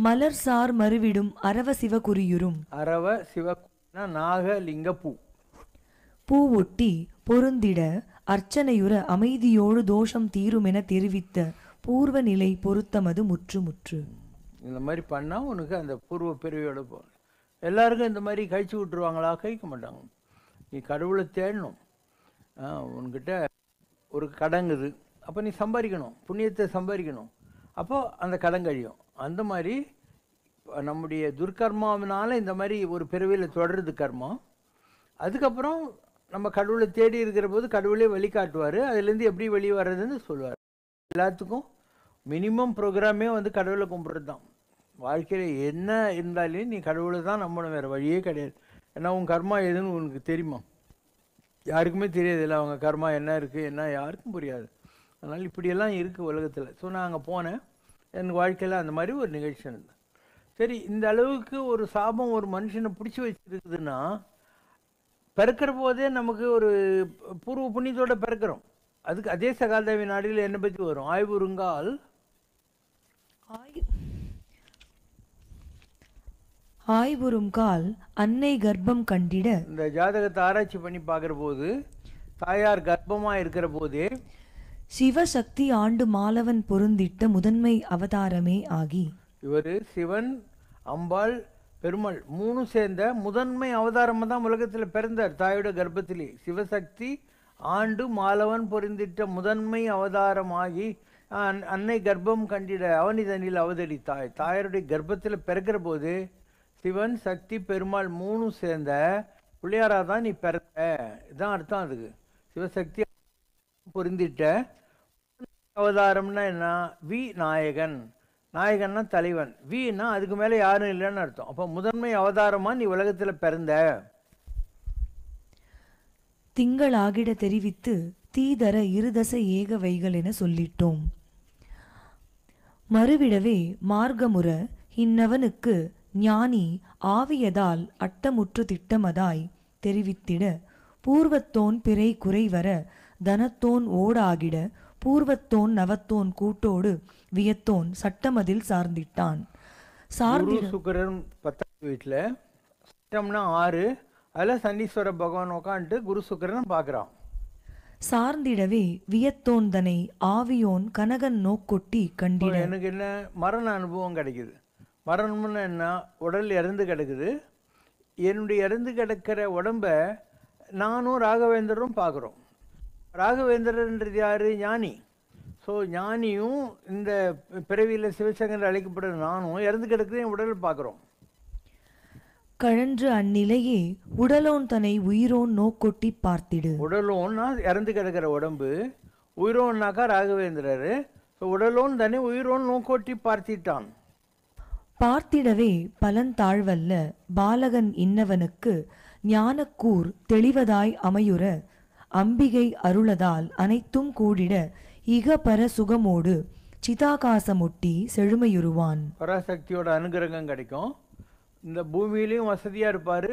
C: மலர்சார் மறுவிடும் அரவ சிவகுரியுறும்
B: அரவ சிவ நாகலிங்க பூ
C: பூவொட்டி பொருந்திட அர்ச்சனையுற அமைதியோடு தோஷம் தீருமென தெரிவித்த பூர்வ நிலை பொருத்தமது முற்று முற்று.
B: இந்த மாதிரி பண்ணால் உனக்கு அந்த பூர்வ பிறவியோட போ. எல்லாருக்கும் இந்த மாதிரி கழிச்சு விட்டுருவாங்களா? கழிக்க மாட்டாங்க. நீ கடவுளை தேடணும். உன்கிட்ட ஒரு கடங்குது, அப்போ நீ சம்பாதிக்கணும், புண்ணியத்தை சம்பாதிக்கணும், அப்போது அந்த கடன் கழியும். அந்த மாதிரி நம்முடைய துர்கர்மாவினால இந்த மாதிரி ஒரு பிறவியில் தொடருது கர்மா. அதுக்கப்புறம் நம்ம கடவுளை தேடி இருக்கிற போது கடவுளே வழிகாட்டுவார், அதுலேருந்து எப்படி வெளியே வர்றதுன்னு சொல்லுவார். எல்லாத்துக்கும் மினிமம் ப்ரோக்ராமே வந்து கடவுளை கும்பிட்றது தான். வாழ்க்கையில் என்ன இருந்தாலும் நீ கடவுளை தான் நம்பணும், வேறு வழியே கிடையாது. ஏன்னா உன் கர்மா எதுன்னு உனக்கு தெரியுமா? யாருக்குமே தெரியாது. இல்லை அவங்க கர்மா என்ன இருக்குது என்ன யாருக்கும் புரியாது. அதனால் இப்படியெல்லாம் இருக்குது உலகத்தில். ஸோ நான் அங்கே போனேன், எனக்கு வாழ்க்கையில் அந்த மாதிரி ஒரு நிகழ்ச்சி இருந்தது. சரி, இந்த அளவுக்கு ஒரு சாபம் ஒரு மனுஷனை பிடிச்சி வச்சுருக்குதுன்னா, பிறக்கிற போதே நமக்கு ஒரு பூர்வ புண்ணியத்தோடு பிறக்கிறோம். அதுக்கு அதே சகாதேவி நாடில் என்னை பற்றி வரும். ஆய்வுறுங்கால்
C: ஆய்வுறும் கால் அன்னை கர்ப்பம் கண்டிட.
B: இந்த ஜாதகத்தை ஆராய்ச்சி பண்ணி பார்க்குற போது தாயார் கர்ப்பமாக இருக்கிற போதே
C: சிவசக்தி ஆண்டு மாலவன் பொருந்திட்ட முதன்மை அவதாரமே ஆகி,
B: இவர் சிவன், அம்பாள், பெருமாள் மூணும் சேர்ந்த முதன்மை அவதாரமாக தான் உலகத்தில் பிறந்தார். தாயோட கர்ப்பத்திலே சிவசக்தி ஆண்டு மாலவன் பொருந்திட்ட முதன்மை அவதாரமாகி அன்னை கர்ப்பம் கண்டிட அவனிதனில் அவதரித்தாய். தாயாருடைய கர்ப்பத்தில் பிறக்கிற போது சிவன், சக்தி, பெருமாள் மூணும் சேர்ந்த பிள்ளையாராக தான் நீ பிறந்த. இதுதான் அர்த்தம். அதுக்கு சிவசக்தி பொருந்திட்ட அவதாரம்னா என்ன? வி நாயகன். நாயகன்னா தலைவன், வீனா அதுக்கு மேலே யாரும் இல்லைன்னு அர்த்தம். அப்போ முதன்மை அவதாரமாக நீ உலகத்தில் பிறந்த.
C: திங்களாகிட தெரிவித்து தீதர இருதச ஏக வைகள் என சொல்லிட்டோம். மறுவிடவே மார்க்கமுற இந்நவனுக்கு ஞானி ஆவியதால் அட்டமுற்று திட்டமதாய் தெரிவித்திட, பூர்வத்தோன் பிறை குறைவர தனத்தோன் ஓடாகிட, பூர்வத்தோன் நவத்தோன் கூட்டோடு வியத்தோன் சட்டமதில் சார்ந்திட்டான்.
B: சுக்கரன் 10வது வீட்டில் சட்டம்னா 6, அதில் சனீஸ்வர பகவான் உட்காந்துட்டு குரு சுக்கரன் பார்க்குறான்.
C: சார்ந்திடவே வியத்தோன் தனை ஆவியோன் கனகன் நோக்கொட்டி கண்டிட.
B: எனக்கு என்ன மரண அனுபவம் கிடைக்குது. மரணம்னு என்ன? உடல் இறந்து கிடக்குது. என்னுடைய இறந்து கிடக்கிற உடம்ப நானும் ராகவேந்திரரும் பார்க்குறோம். ராகவேந்திரன்றது யார்? ஞானி. ஸோ ஞானியும் இந்த பிறவியில் சிவசங்கர் அழைக்கப்படுற நானும் இறந்து கிடக்குது என் உடல் பார்க்குறோம்.
C: கழன்று அந்நிலையே உடலோன் தன்னை உயிரோன் நோக்கொட்டி பார்த்திடு.
B: உடலோன்னா இறந்து கிடக்கிற உடம்பு, உயிரோன்னாக்கா ராகவேந்திரர். ஸோ உடலோன் தன்னை உயிரோன் நோக்கொட்டி பார்த்திட்டான்.
C: பார்த்திடவே பலன் தாழ்வல்ல பாலகன் இன்னவனுக்கு ஞானக்கூர் தெளிவதாய் அமையுற, அம்பிகை அருளதால் அனைத்தும் கூடிட, இக பர சுகமோடு சிதாகாசமொட்டி செழுமையுருவான்.
B: பராசக்தியோட அனுகிரகம் கிடைக்கும். இந்த பூமியிலையும் வசதியாக இருப்பார்,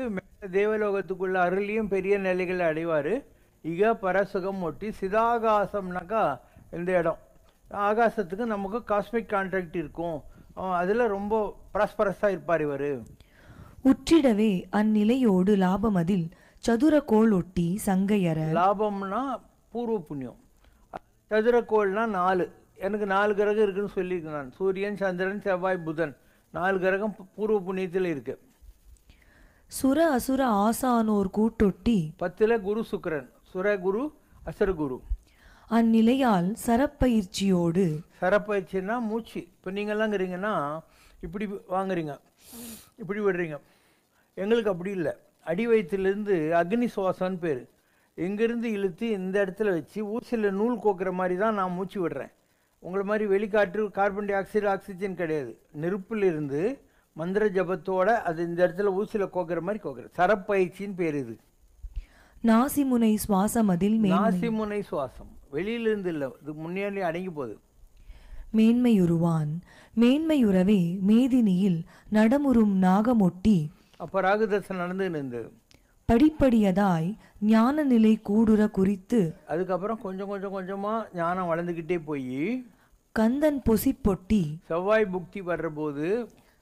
B: தேவலோகத்துக்குள்ள அருளையும் பெரிய நிலைகளை அடைவார். இக பரசுகம் ஒட்டி சிதாகாசம்னாக்கா இந்த இடம், ஆகாசத்துக்கு நமக்கு காஸ்மிக் கான்ட்ராக்ட் இருக்கும். அதில் ரொம்ப ப்ராஸ்பரஸாக இருப்பார் இவர்.
C: உற்றிடவே அந்நிலையோடு லாபமதில் சதுரக்கோள் ஒட்டி சங்கையற.
B: லாபம்னா பூர்வ புண்ணியம், சதுரக்கோள்னா 4. எனக்கு 4 கிரகம் இருக்குன்னு சொல்லியிருக்கேன் நான். சூரியன், சந்திரன், செவ்வாய், புதன் 4 கிரகம் பூர்வ புண்ணியத்தில் இருக்கு.
C: சுர அசுர ஆசானோர் கூட்டொட்டி
B: 10ல் குரு சுக்கரன், சுர குரு, அசுர குரு.
C: அந்நிலையால் சரப்பயிற்சியோடு
B: சரப்பயிற்சின்னா மூச்சு. இப்போ நீங்கள்லாங்கிறீங்கன்னா இப்படி வாங்குறீங்க, இப்படி விடுறீங்க. எங்களுக்கு அப்படி இல்லை. அடி வயிற்றுலேருந்து அக்னி சுவாசம்னு பேர். எங்கேருந்து இழுத்து இந்த இடத்துல வச்சு ஊசியில் நூல் கோக்குற மாதிரி தான் நான் மூச்சு விடுறேன். உங்களை மாதிரி வெளிக்காற்று, கார்பன் டை ஆக்சைடு, ஆக்சிஜன் கிடையாது. நெருப்பிலிருந்து மந்திர ஜபத்தோட அது இந்த இடத்துல ஊசியில் கோக்குற மாதிரி கோக்குறேன். சரப்பயிற்சின்னு பேர் இது.
C: நாசிமுனை சுவாசம் அதில்
B: நாசிமுனை சுவாசம் வெளியிலிருந்து இல்லை, இது முன்னேறி அடங்கி போகுது.
C: மேன்மையுருவான் மேன்மையுறவே மேதினியில் நடமுறும் நாகமொட்டி.
B: அப்போ ராகுதசை நடந்துன்னு இருந்தது.
C: படிப்படியதாய் ஞான நிலை கூடுற குறித்து
B: அதுக்கப்புறம் கொஞ்சம் கொஞ்சம் கொஞ்சமாக ஞானம் வளர்ந்துக்கிட்டே போய்
C: கந்தன் பொசிப்பொட்டி
B: செவ்வாய் புக்தி வர்றபோது,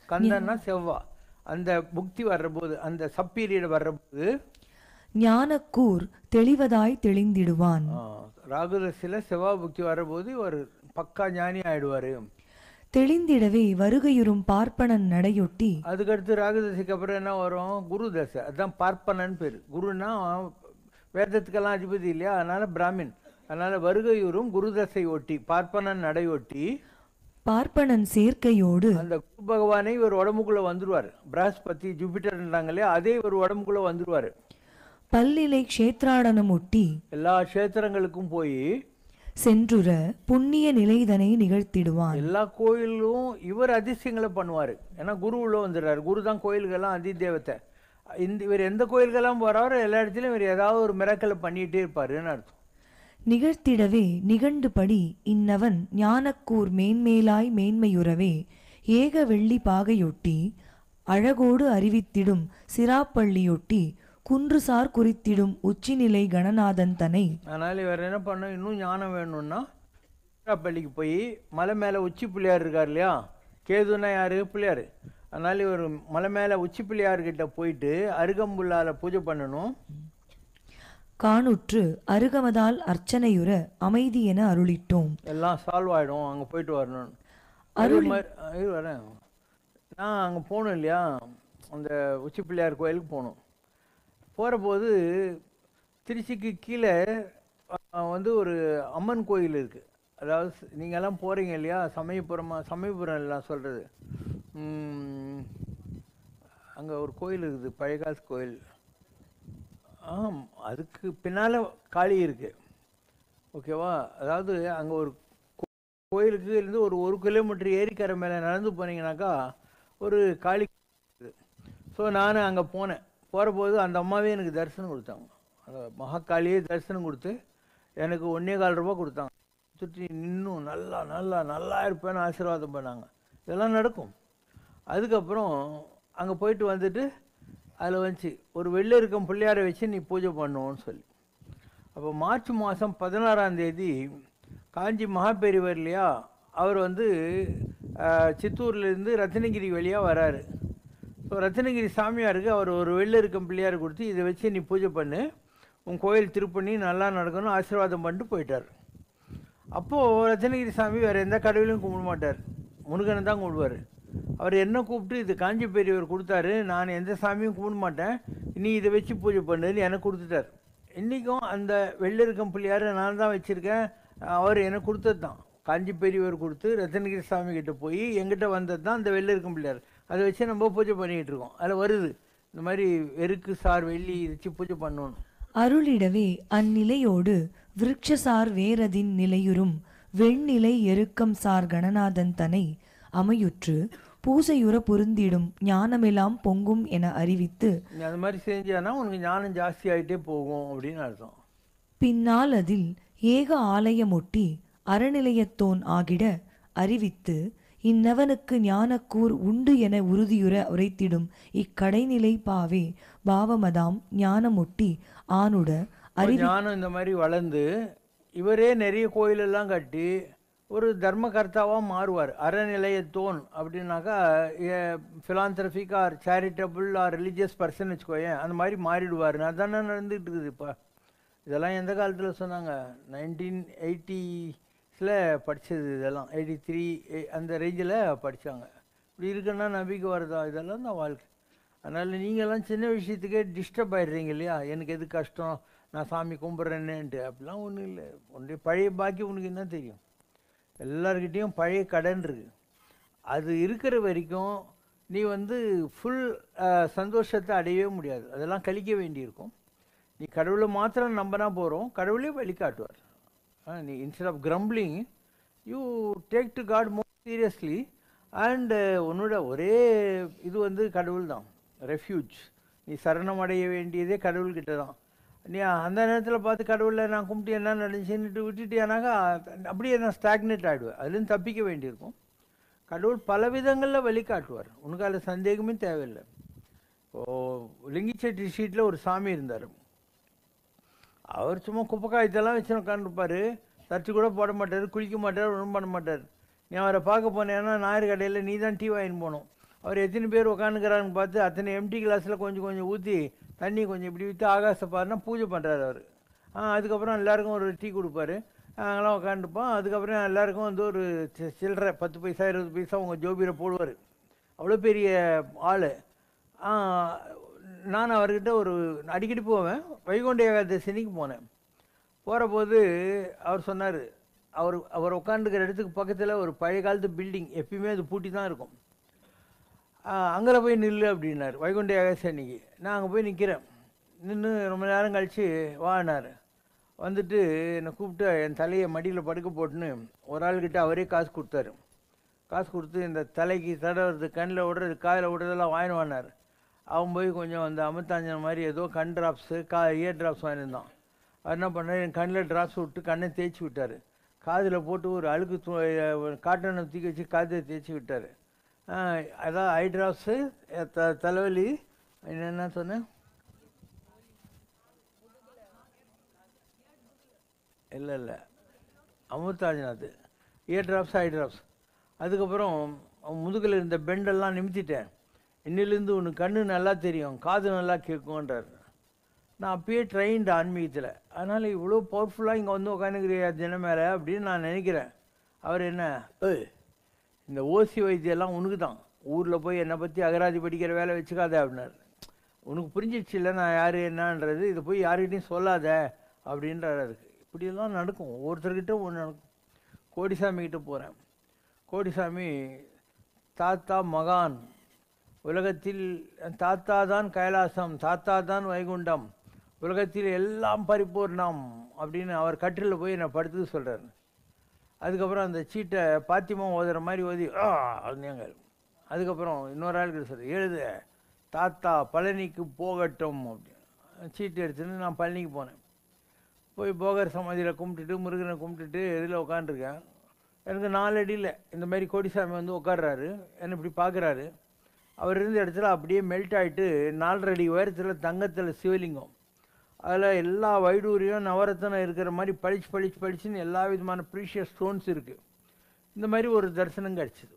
B: கந்தன்னா செவ்வாய், அந்த புக்தி வர்றபோது, அந்த சப்பீரியட் வர்றபோது
C: ஞானக்கூர் தெளிவதாய் தெளிந்திடுவான்.
B: ராகுதசையில் செவ்வாய் புக்தி வர்றபோது ஒரு பக்கா ஞானி ஆயிடுவார்.
C: தெளிந்திடவே வருகையுறும் பார்ப்பனன் நடையொட்டி.
B: அதுக்கடுத்து ராகுதசைக்கு அப்புறம் என்ன வரும்? குரு தசை. அதுதான் பார்ப்பனன் பேர். குருன்னா வேதத்துக்கெல்லாம் அதிபதி இல்லையா, அதனால பிராமின். அதனால வருகையுறும் குருதசை ஒட்டி, பார்ப்பனன் நடையொட்டி
C: பார்ப்பனன் சேர்க்கையோடு
B: அந்த குரு பகவானை ஒரு உடம்புக்குள்ள வந்துருவார். பிரகஸ்பதி ஜூபிட்டர்ன்றாங்க இல்லையா, அதே ஒரு உடம்புக்குள்ள வந்துருவார்.
C: பல்லிலை க்ஷேத்ராடனம் ஒட்டி
B: எல்லா க்ஷேத்திரங்களுக்கும் போய்
C: சென்றுற புண்ணிய நிலைதனை நிகழ்த்திடுவான்.
B: எல்லா கோயிலும் இவர் அதிசயங்களை பண்ணுவார். ஏன்னா குரு உள்ள வந்துடுறாரு. குரு தான் கோயில்கள்லாம் அதி தேவத்தை. இவர் எந்த கோயில்கள்லாம் போகிறாரோ எல்லா இடத்துலையும் இவர் ஏதாவது ஒரு மிராக்களை பண்ணிகிட்டே இருப்பாருன்னு அர்த்தம்.
C: நிகழ்த்திடவே நிகண்டுபடி இன்னவன் ஞானக்கூர் மேன்மேலாய் மேன்மையுறவே ஏக வெள்ளி பாகையொட்டி அழகோடு அறிவித்திடும் சிராப்பள்ளியொட்டி குன்றுசார் குறித்திடும் உச்சிநிலை கணநாதன் தனை.
B: அதனால் இவர் என்ன பண்ண, இன்னும் ஞானம் வேணும்னா சிராப்பள்ளிக்கு போய் மலை மேலே உச்சி பிள்ளையார் இருக்கார் இல்லையா, கேதுன்னா யார்? பிள்ளையார். அதனால் இவர் மலை மேலே உச்சி பிள்ளையார்கிட்ட போயிட்டு அருகம்புல்லால் பூஜை பண்ணணும்.
C: காணுற்று அருகமதால் அர்ச்சனையுற அமைதி என அருளிட்டோம்.
B: எல்லாம் சால்வ் ஆகிடும், அங்கே போயிட்டு வரணும். வரேன் நான் அங்கே போகணும் இல்லையா, அந்த உச்சி பிள்ளையார் கோயிலுக்கு போகணும். போகிற போது திருச்சிக்கு கீழே வந்து ஒரு அம்மன் கோயில் இருக்குது. அதாவது நீங்கள்லாம் போகிறீங்க இல்லையா, சமயபுரம் எல்லாம் சொல்கிறது, அங்கே ஒரு கோயில் இருக்குது, பழையகால கோயில். அதுக்கு பின்னால் காளி இருக்குது. ஓகேவா? அதாவது அங்கே ஒரு கோயிலுக்கு இருந்து ஒரு கிலோமீட்டர் ஏரிக்கரை மேலே நடந்து போனீங்கன்னாக்கா ஒரு காளி இருக்குது. ஸோ நான் அங்கே போனேன். போகிற போது அந்த அம்மாவே எனக்கு தரிசனம் கொடுத்தாங்க. அந்த மகாகாளியே தரிசனம் கொடுத்து எனக்கு 1.25 ரூபா கொடுத்தாங்க. சுற்றி இன்னும் நல்லா நல்லா நல்லா இருப்பேன்னு ஆசீர்வாதம் பண்ணாங்க. இதெல்லாம் நடக்கும். அதுக்கப்புறம் அங்கே போயிட்டு வந்துட்டு அதில் வந்துச்சு ஒரு வெள்ளரிக்கம் பிள்ளையாரை வச்சு நீ பூஜை பண்ணுவோன்னு சொல்லி. அப்போ மார்ச் மாதம் 16ஆம் தேதி காஞ்சி மகாபெரிவர் இல்லையா, அவர் வந்து சித்தூர்லேருந்து ரத்னகிரி வழியாக வராரு. ஸோ ரத்னகிரி சாமியாருக்கு அவர் ஒரு வெள்ளரிக்கம் பிள்ளையார் கொடுத்து இதை வச்சு நீ பூஜை பண்ணு, உன் கோயில் திருப்பணி நல்லா நடக்கணும் ஆசீர்வாதம் பண்ணிட்டு போயிட்டார். அப்போது ரத்னகிரி சாமி வேறு எந்த கடவுளையும் கும்பிட மாட்டார், முருகனை தான் கும்பிடுவார். அவர் என்ன கூப்பிட்டு இது காஞ்சி பெரியவர் கொடுத்தாரு, நான் எந்த சாமியும் கும்பிட மாட்டேன், நீ இதை வச்சு பூஜை பண்ணுன்னு எனக்கு கொடுத்துட்டார். இன்றைக்கும் அந்த வெள்ளரிக்கம் பிள்ளையார் நான் தான் வச்சுருக்கேன். அவர் எனக்கு கொடுத்தது தான், காஞ்சி பெரியவர் கொடுத்து ரத்னகிரி சாமி கிட்டே போய் எங்கிட்ட வந்தது தான் அந்த வெள்ளரிக்கம் பிள்ளையார். அதை வச்சு நம்ம பூஜை பண்ணிகிட்டு இருக்கோம். அதில் வருது இந்த மாதிரி எருக்கு சார் வெள்ளி வச்சு பூஜை பண்ணணும்.
C: அருளிடவே அந்நிலையோடு விருட்சசார் வேரதின் நிலையுறும் வெண்ணிலை எருக்கம் சார் கணநாதன் தனை அமையுற்று பூசையுற பொருந்திடும் ஞானமெல்லாம் பொங்கும் என அறிவித்து
B: அந்த மாதிரி செஞ்சானா உனக்கு ஞானம் ஜாஸ்தி ஆகிட்டே போகும் அப்படின்னு அர்த்தம்.
C: பின்னால் அதில் ஏக ஆலயமொட்டி அறநிலையத்தோன் ஆகிட அறிவித்து இந்நவனுக்கு ஞானக்கூர் உண்டு என உறுதியுற உரைத்திடும் இக்கடைநிலை பாவே பாவமதாம் ஞானமொட்டி ஆணுட
B: ஞானம் இந்த மாதிரி வளர்ந்து இவரே நிறைய கோயிலெல்லாம் கட்டி ஒரு தர்மகர்த்தாவாக மாறுவார். அறநிலையத்தோன் அப்படின்னாக்கா philanthropic or charitable or religious person வச்சுக்கோயேன், அந்த மாதிரி மாறிடுவார். அதானே நடந்துகிட்டு இருக்குது இப்போ. இதெல்லாம் எந்த காலத்தில் சொன்னாங்க? 1980s படித்தது. இதெல்லாம் 83 அந்த ரேஞ்சில் படித்தாங்க. இப்படி இருக்குன்னா நம்பிக்கை வருதா? இதெல்லாம் தான் வாழ்க்கை. அதனால் நீங்கள்லாம் சின்ன விஷயத்துக்கே டிஸ்டர்ப் ஆகிடுறீங்க இல்லையா, எனக்கு எது கஷ்டம், நான் சாமி கும்பிட்றேன்னேன்ட்டு. அப்படிலாம் ஒன்றும் இல்லை. உன்னுடைய பழைய பாக்கி உனக்கு என்ன தெரியும்? எல்லார்கிட்டேயும் பழைய கடன் இருக்குது. அது இருக்கிற வரைக்கும் நீ வந்து ஃபுல் சந்தோஷத்தை அடையவே முடியாது. அதெல்லாம் கழிக்க வேண்டியிருக்கும். நீ கடவுளை மாத்திரம் நம்பினா போகிறோம், கடவுளே வழிகாட்டுவார். நீ instead of grumbling you take to God more seriously. And உன்னோட ஒரே இது வந்து கடவுள் தான், ரெஃப்யூஜ். நீ சரணம் அடைய வேண்டியதே கடவுள்கிட்ட தான். நீ அந்த நேரத்தில் பார்த்து கடவுளை நான் கும்பிட்டு என்ன நடந்துச்சுன்னுட்டு விட்டுட்டியானாக்கா அப்படியே நான் ஸ்டாக்னேட் ஆகிடுவேன். அதுலேருந்து தப்பிக்க வேண்டியிருக்கும். கடவுள் பல விதங்களில் வழிகாட்டுவார், உனக்கு அதில் சந்தேகமே தேவையில்லை. இப்போது லிங்கிச்செட்டி ஸ்ட்ரீட்டில் ஒரு சாமி இருந்தார். அவர் சும்மா குப்பை காயத்தெல்லாம் வச்சு உட்காந்துருப்பார், தச்சு கூட போட மாட்டார், குளிக்க மாட்டார், ஒன்றும் பண்ண மாட்டார். நீ அவரை பார்க்க போனேன்னா ஞாயிறு கடையில் நீ தான் டீ வாங்கின்னு போகணும். அவர் எத்தனை பேர் உட்காந்துக்கிறான்னு பார்த்து அத்தனை எம்டி கிளாஸில் கொஞ்சம் கொஞ்சம் ஊற்றி தண்ணி கொஞ்சம் இப்படி விற்று ஆகாச பாருன்னா பூஜை பண்ணுறாரு அவர். அதுக்கப்புறம் எல்லாருக்கும் ஒரு டீ கொடுப்பாரு, நாங்களாம் உட்காந்துப்போம். அதுக்கப்புறம் எல்லாருக்கும் வந்து ஒரு சில்லறை 10 பைசா 20 பைசா உங்கள் ஜோபியில் போடுவார். அவ்வளோ பெரிய ஆள். நான் அவர்கிட்ட ஒரு அடிக்கடி போவேன். வைகுண்ட ஏகாதசினிக்கு போனேன். போகிற போது அவர் சொன்னார், அவர் உட்காந்துக்கிற இடத்துக்கு பக்கத்தில் ஒரு பழைய காலத்து பில்டிங், எப்பயுமே அது பூட்டி தான் இருக்கும். அங்கே போய் நில்லு அப்படின்னார் வைகுண்ட ஏகாதசி அன்னைக்கு. நான் அங்கே போய் நிற்கிறேன். நின்று ரொம்ப நேரம் கழித்து வாங்கினார். வந்துட்டு என்னை கூப்பிட்டு என் தலையை மடியில் படுக்க போட்டுன்னு ஒரு ஆள்கிட்ட அவரே காசு கொடுத்தாரு. காசு கொடுத்து இந்த தலைக்கு தடவுறது, கண்ணில் விடுறது, காதில் விடுறதெல்லாம் வாங்கின்னு வாங்கினார். அவன் போய் கொஞ்சம் அந்த அமிர்தாஞ்சன் மாதிரி ஏதோ கண் ட்ராப்ஸு இயர் ட்ராப்ஸ் வாங்கியிருந்தான். அவர் என்ன பண்ணார், என் கண்ணில் ட்ராப்ஸ் விட்டு கண்ணை தேய்ச்சி விட்டார். காதில் போட்டு ஒரு அழுக்கு காட்டனை தூக்கி வச்சு காதை தேய்ச்சி விட்டார். அதான் ஐ ட்ராப்ஸு, தலைவலி, என்ன சொன்னேன், இல்லை அமிர்தாஞ்சன், அது இயர் ட்ராப்ஸ், ஐ ட்ராப்ஸ். அதுக்கப்புறம் முதுகில் இருந்த பெண்டெல்லாம் நிமித்திட்டேன். இன்னிலேருந்து உனக்கு கண்ணு நல்லா தெரியும், காது நல்லா கேட்கும்ன்றார். நான் அப்பயே ட்ரெயின்டு ஆன்மீகத்தில், அதனால் இவ்வளோ பவர்ஃபுல்லாக இங்கே வந்து உட்காந்துக்கிறியா தினம் மேலே அப்படின்னு நான் நினைக்கிறேன். அவர் என்ன, இந்த ஓசி வைத்தியெல்லாம் உனக்கு தான், ஊரில் போய் என்னை பற்றி அகராதி படிக்கிற வேலை வச்சுக்காத அப்படின்னார். உனக்கு புரிஞ்சிடுச்சு இல்லை நான் யார் என்னன்றது, இதை போய் யார்கிட்டையும் சொல்லாத அப்படின்றார். அதுக்கு இப்படியெல்லாம் நடக்கும், ஒவ்வொருத்தர்கிட்ட ஒன்று நடக்கும். கோடிசாமிக்கிட்ட போகிறேன். கோடிசாமி தாத்தா மகான், உலகத்தில் தாத்தா தான் கைலாசம், தாத்தா தான் வைகுண்டம், உலகத்தில் எல்லாம் பரிபூர்ணம் அப்படின்னு அவர் கட்டிலில் போய் என்னை படுத்து சொல்கிறார். அதுக்கப்புறம் அந்த சீட்டை பாத்திமா ஓதுற மாதிரி ஓதி அப்படிங்க. அதுக்கப்புறம் இன்னொரு ஆளுக்கு சொல்கிறார், எழுது தாத்தா பழனிக்கு போகட்டும் அப்படின்னு. சீட்டு எடுத்துன்னு நான் பழனிக்கு போனேன். போய் போகர் சமாதியில் கும்பிட்டுட்டு முருகனை கும்பிட்டுட்டு இதில் உட்காந்துருக்கேன். எனக்கு 4 அடியில் இந்த மாதிரி கோடிசாமி வந்து உட்காடுறாரு, என்னை இப்படி பார்க்குறாரு. அவர் இருந்த இடத்துல அப்படியே மெல்ட் ஆகிட்டு 4.5 அடி உயரத்தில் தங்கத்தில் சிவலிங்கம், அதில் எல்லா வைடூரியம் நவரத்தனம் இருக்கிற மாதிரி பளிச்சுன்னு எல்லா விதமான ப்ரீஷியஸ் ஸ்டோன்ஸ் இருக்குது. இந்த மாதிரி ஒரு தரிசனம் கிடச்சிது.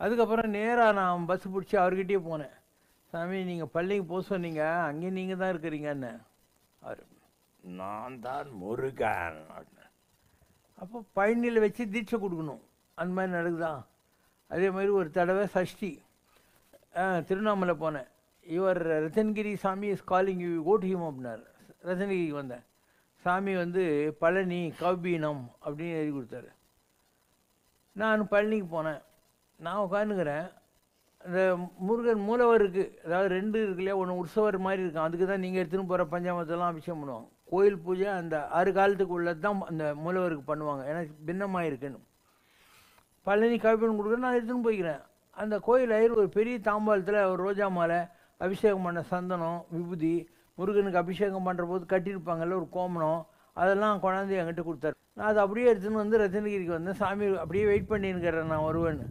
B: அதுக்கப்புறம் நேராக நான் பஸ்ஸு பிடிச்சி அவர்கிட்டயே போனேன். சாமி நீங்கள் பள்ளிக்கு போக சொன்னீங்க, அங்கேயும் நீங்கள் தான் இருக்கிறீங்கன்னு. அவர், நான் தான் முருகன் அப்படின்னு. அப்போ பழனியில் வச்சு தீட்சை கொடுக்கணும், அந்த மாதிரி நடக்குதா. அதே மாதிரி ஒரு தடவை சஷ்டி திருவண்ணாமலை போனேன். இவர் ரத்தன்கிரி சாமி is calling you, go to him அப்படின்னார். ரத்தனகிரிக்கு வந்தேன். சாமி வந்து பழனி கௌபீனம் அப்படின்னு எழுதி கொடுத்தாரு. நான் பழனிக்கு போனேன். நான் உட்காந்துக்கிறேன். அந்த முருகன் மூலவர் இருக்குது, அதாவது 2 இருக்கு இல்லையா, ஒன்று உற்சவர் மாதிரி இருக்கும், அதுக்கு தான் நீங்கள் எடுத்துன்னு போகிற பஞ்சாமத்தெல்லாம் அபிஷேகம் பண்ணுவாங்க. கோயில் பூஜை அந்த 6 காலத்துக்கு உள்ளது தான் அந்த மூலவருக்கு பண்ணுவாங்க, ஏன்னா பின்னமாக இருக்குன்னு. பழனி கௌபீனம் கொடுக்குற நான் எடுத்துன்னு போய்க்கிறேன். அந்த கோயில் ஐயர் ஒரு பெரிய தாம்பாளத்தில் ஒரு ரோஜா மாலை, அபிஷேகம் பண்ண சந்தனம், விபூதி, முருகனுக்கு அபிஷேகம் பண்ணுற போது கட்டியிருப்பாங்கல்ல ஒரு கோமணம், அதெல்லாம் கொண்டாந்து என்கிட்ட கொடுத்தாரு. நான் அதை அப்படியே எடுத்துன்னு வந்து ரத்தனகிரிக்கு வந்தேன். சாமி அப்படியே வெயிட் பண்ணின்னுக்கிறேன் நான் வருவேன்னு.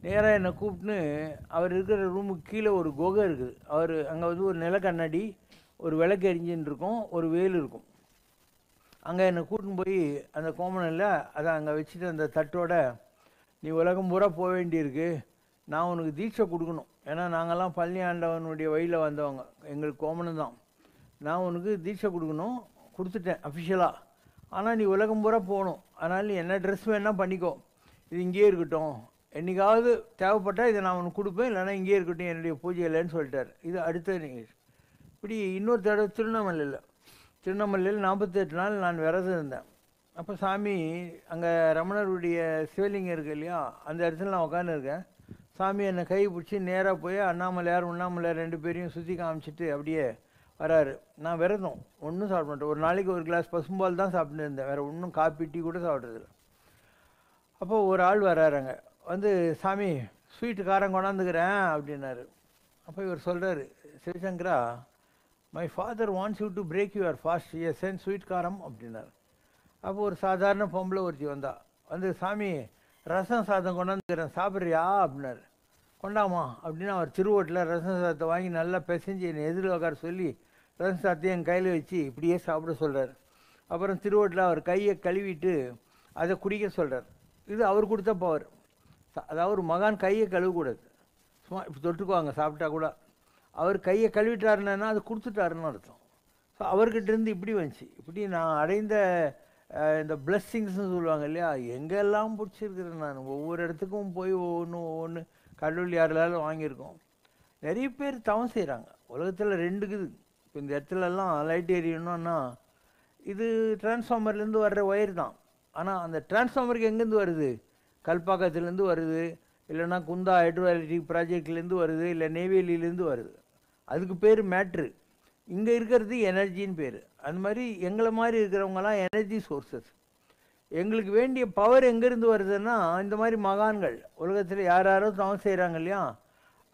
B: நேராக என்னை கூப்பிட்டுன்னு அவர் இருக்கிற ரூமுக்கு கீழே ஒரு குகை இருக்குது. அவர் அங்கே வந்து ஒரு நிலக்கண்ணாடி, ஒரு விளக்கு எரிஞ்சின்னு இருக்கும், ஒரு வேல் இருக்கும். அங்கே என்னை கூட்டின்னு போய் அந்த கோமணத்தில் அதை அங்கே வச்சுட்டு அந்த தட்டோட, நீ உலகம் பூரா போக வேண்டியிருக்கு, நான் உனக்கு தீட்சை கொடுக்கணும், ஏன்னா நாங்கள்லாம் பழனி ஆண்டவனுடைய வழியில் வந்தவங்க, எங்களுக்கு கோமணம் தான், நான் உனக்கு தீட்சை கொடுக்கணும், கொடுத்துட்டேன் அஃபிஷியலாக. ஆனால் நீ உலகம் பூரா போகணும், அதனால் நீ என்ன ட்ரெஸ் வேணால் பண்ணிக்கோ, இது இங்கேயே இருக்கட்டும், என்றைக்காவது தேவைப்பட்டால் இதை நான் உனக்கு கொடுப்பேன், இல்லைனா இங்கேயே இருக்கட்டும் என்னுடைய பூஜை இல்லைன்னு சொல்லிட்டார். இது அடுத்த நீங்கள் இப்படி இன்னொரு தடவை திருவண்ணாமலையில் திருவண்ணாமலையில் 48 நாள் நான் விரதம் இருந்தேன். அப்போ சாமி அங்கே ரமணருடைய சிவலிங்கம் இருக்கு இல்லையா, அந்த இடத்துல நான் உட்காந்துருக்கேன். சாமி என்னை கை பிடிச்சி நேராக போய் அண்ணாமலையார் உண்ணாமலையார் 2 பேரையும் சுற்றி காமிச்சிட்டு அப்படியே வராரு. நான் விரதம் ஒன்றும் சாப்பிட மாட்டேன். ஒரு நாளைக்கு ஒரு கிளாஸ் பசும்பால் தான் சாப்பிட்டு இருந்தேன், வேறு ஒன்றும் காப்பி டீ கூட சாப்பிட்றதில்ல. அப்போது ஒரு ஆள் வராருங்க, வந்து சாமி ஸ்வீட்டு காரம் கொண்டாந்துக்கிறேன் அப்படின்னாரு. அப்போ இவர் சொல்கிறாரு, சிவசங்கரா, my father wants you to break your fast, a cent sweet காரம் அப்படின்னாரு. அப்போ ஒரு சாதாரண பொம்பளை ஒருத்தி வந்தா, வந்து சாமி ரசம் சாதம் கொண்டாந்துக்கிறேன் சாப்பிட்றியா அப்படின்னாரு. கொண்டாமா அப்படின்னு அவர் திருவோட்டில் ரசம் சாதத்தை வாங்கி நல்லா பிசைஞ்சு என்னை எதிரில் உட்கார சொல்லி ரசம் சாதத்தையும் என் கையில் வச்சு இப்படியே சாப்பிட சொல்கிறார். அப்புறம் திருவோட்டில் அவர் கையை கழுவிட்டு அதை குடிக்க சொல்கிறார். இது அவர் கொடுத்த பவர். அதாவது ஒரு மகான் கையை கழுவக்கூடாது, சும்மா இப்படி தொட்டுக்குவாங்க சாப்பிட்டா கூட. அவர் கையை கழுவிட்டாருன்னா அது கொடுத்துட்டாருன்னு அர்த்தம். ஸோ அவர்கிட்டருந்து இப்படி வந்துச்சு. இப்படி நான் அடைந்த இந்த பிளஸ்ஸிங்ஸ்னு சொல்லுவாங்க இல்லையா, எங்கெல்லாம் பிடிச்சிருக்கிறேன் நான். ஒவ்வொரு இடத்துக்கும் போய் ஒவ்வொன்று கடவுள் யாரெல்லாம் வாங்கியிருக்கோம். நிறைய பேர் தவம் செய்கிறாங்க. உலகத்தில் 2 இருக்குது. இப்போ இந்த இடத்துலலாம் லைட் எரியணும்னா இது டிரான்ஸ்ஃபார்மர்லேருந்து வர்ற ஒயர் தான். ஆனால் அந்த டிரான்ஸ்ஃபார்மருக்கு எங்கேருந்து வருது? கல்பாக்கத்துலேருந்து வருது, இல்லைன்னா குந்தா ஹைட்ரோ எலக்ட்ரிக் ப்ராஜெக்ட்லேருந்து வருது, இல்லை நெய்வேலியிலேருந்து வருது. அதுக்கு பேர் மேட்ரு. இங்கே இருக்கிறது எனர்ஜின்னு பேர். அந்த மாதிரி எங்களை மாதிரி இருக்கிறவங்கலாம் எனர்ஜி சோர்ஸஸ். எங்களுக்கு வேண்டிய பவர் எங்கேருந்து வருதுன்னா இந்த மாதிரி மகான்கள் உலகத்தில் யாரோ தவம் செய்கிறாங்க இல்லையா,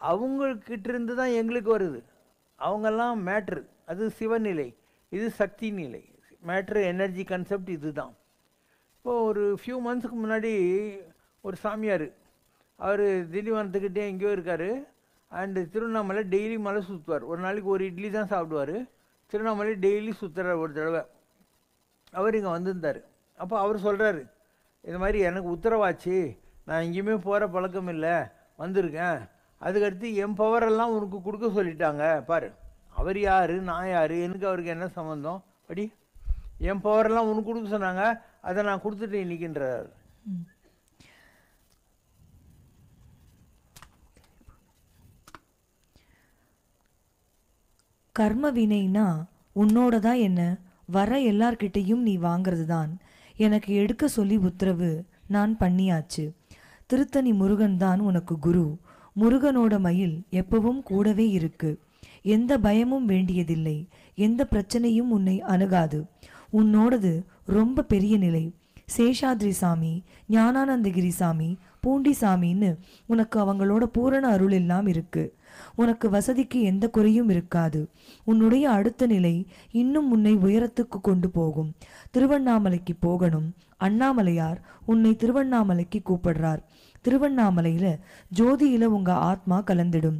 B: அவங்கக்கிட்டேருந்து தான் எங்களுக்கு வருது. அவங்கெல்லாம் மேட்ரு, அது சிவநிலை, இது சக்தி நிலை. மேட்ரு எனர்ஜி கான்செப்ட் இது தான். இப்போது ஒரு ஃபியூ மந்த்ஸுக்கு முன்னாடி ஒரு சாமியார், அவர் திண்டிவனத்துக்கிட்டே எங்கேயோ இருக்கார். அண்டு திருவண்ணாமலை டெய்லி மலை சுற்றுவார். ஒரு நாளைக்கு ஒரு இட்லி தான் சாப்பிடுவார். திருவண்ணாமலை டெய்லி சுற்றுறார் ஒரு தடவை. அவர் இங்கே வந்திருந்தார். அப்போ அவர் சொல்கிறாரு, இது மாதிரி எனக்கு உத்தரவாச்சு, நான் எங்கேயுமே போகிற பழக்கம் இல்லை, வந்திருக்கேன். அதுக்கடுத்து என் பவரெல்லாம் உனக்கு கொடுக்க சொல்லிட்டாங்க பாரு. அவர் யார், நான் யார், எனக்கு அவருக்கு என்ன சம்மந்தம்? படி, என் பவரெல்லாம் உனக்கு கொடுக்க சொன்னாங்க, அதை நான் கொடுத்துட்டு நிற்கின்றார்.
C: கர்ம வினைனா உன்னோட தான், என்ன வர எல்லார்கிட்டையும் நீ வாங்கிறது தான். எனக்கு எடுக்க சொல்லி உத்தரவு, நான் பண்ணியாச்சு. திருத்தணி முருகன் தான் உனக்கு குரு. முருகனோட மயில் எப்பவும் கூடவே இருக்கு. எந்த பயமும் வேண்டியதில்லை. எந்த பிரச்சனையும் உன்னை அணுகாது. உன்னோடது ரொம்ப பெரிய நிலை. சேஷாத்ரி சாமி, ஞானானந்தகிரி சாமி, பூண்டி சாமின்னு உனக்கு அவங்களோட பூரண அருள் எல்லாம் இருக்கு. உனக்கு வசதிக்கு எந்த குறையும் இருக்காது. உன்னுடைய அடுத்த நிலை இன்னும் உன்னை உயரத்துக்கு கொண்டு போகும். திருவண்ணாமலைக்கு போகணும். அண்ணாமலையார் உன்னை திருவண்ணாமலைக்கு கூப்பிடுறார். திருவண்ணாமலையில ஜோதியில உங்க ஆத்மா கலந்துடும்.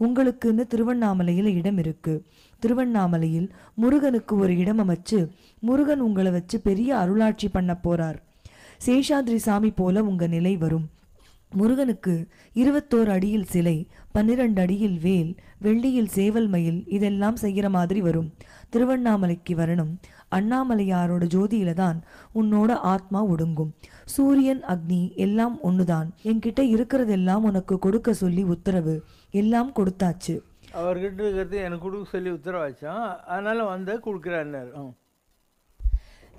C: உங்களுக்குன்னு திருவண்ணாமலையில இடம் இருக்கு. திருவண்ணாமலையில் முருகனுக்கு ஒரு இடம் அமைச்சு முருகன் உங்களை வச்சு பெரிய அருளாட்சி பண்ண போறார். சேஷாத்ரி சாமி போல உங்க நிலை வரும். முருகனுக்கு 21 அடியில் சிலை, 12 அடியில் வேல், வெள்ளியில் சேவல் மயில், இதெல்லாம் செய்கிற மாதிரி வரும். திருவண்ணாமலைக்கு வரணும். அண்ணாமலையாரோட ஜோதியில தான் உன்னோட ஆத்மா ஒடுங்கும். சூரியன் அக்னி எல்லாம் ஒண்ணுதான். என்கிட்ட இருக்கிறதெல்லாம் உனக்கு கொடுக்க சொல்லி உத்தரவு, எல்லாம் கொடுத்தாச்சு.
B: அவர்கிட்ட இருக்கிறது எனக்கு கொடுக்க சொல்லி உத்தரவாச்சான், அதனால வந்து கொடுக்குறாரு.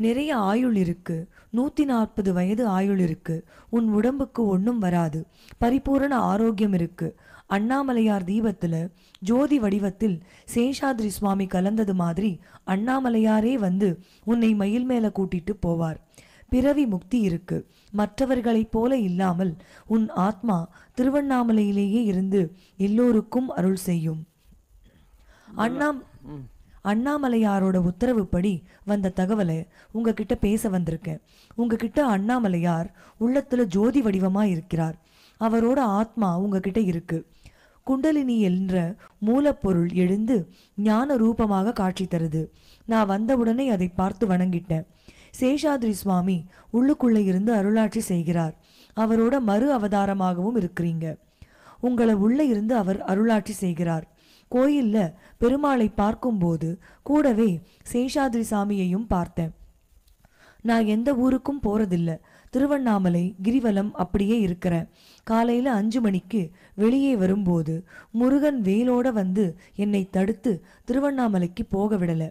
C: நிறைய ஆயுள் இருக்கு. 140 வயது ஆயுள் இருக்கு. உன் உடம்புக்கு ஒன்றும் வராது. பரிபூரண ஆரோக்கியம் இருக்கு. அண்ணாமலையார் தீபத்துல ஜோதி வடிவத்தில் சேஷாத்ரி சுவாமி கலந்தது மாதிரி அண்ணாமலையாரே வந்து உன்னை மயில் மேல கூட்டிட்டு போவார். பிறவி முக்தி இருக்கு. மற்றவர்களைப் போல இல்லாமல் உன் ஆத்மா திருவண்ணாமலையிலேயே இருந்து எல்லோருக்கும் அருள் செய்யும். அண்ணாமலையாரோட உத்தரவுப்படி வந்த தகவலை உங்ககிட்ட பேச வந்திருக்கேன். உங்ககிட்ட அண்ணாமலையார் உள்ளத்துல ஜோதி வடிவமா இருக்கிறார். அவரோட ஆத்மா உங்ககிட்ட இருக்கு. குண்டலினி என்ற மூலப்பொருள் எழுந்து ஞான ரூபமாக காட்சி தருது. நான் வந்தவுடனே அதை பார்த்து வணங்கிட்டேன். சேஷாத்ரி சுவாமி உள்ளுக்குள்ள இருந்து அருளாட்சி செய்கிறார். அவரோட மறு அவதாரமாகவும் இருக்கிறீங்க. உங்களை உள்ள இருந்து அவர் அருளாட்சி செய்கிறார். கோயில்ல பெருமாளை பார்க்கும்போது கூடவே சேஷாத்ரி சாமியையும் பார்த்தேன். நான் எந்த ஊருக்கும் போறதில்ல. திருவண்ணாமலை கிரிவலம் அப்படியே இருக்கிறேன். காலையில் 5 மணிக்கு வெளியே வரும்போது முருகன் வேலோட வந்து என்னை தடுத்து திருவண்ணாமலைக்கு போக விடல.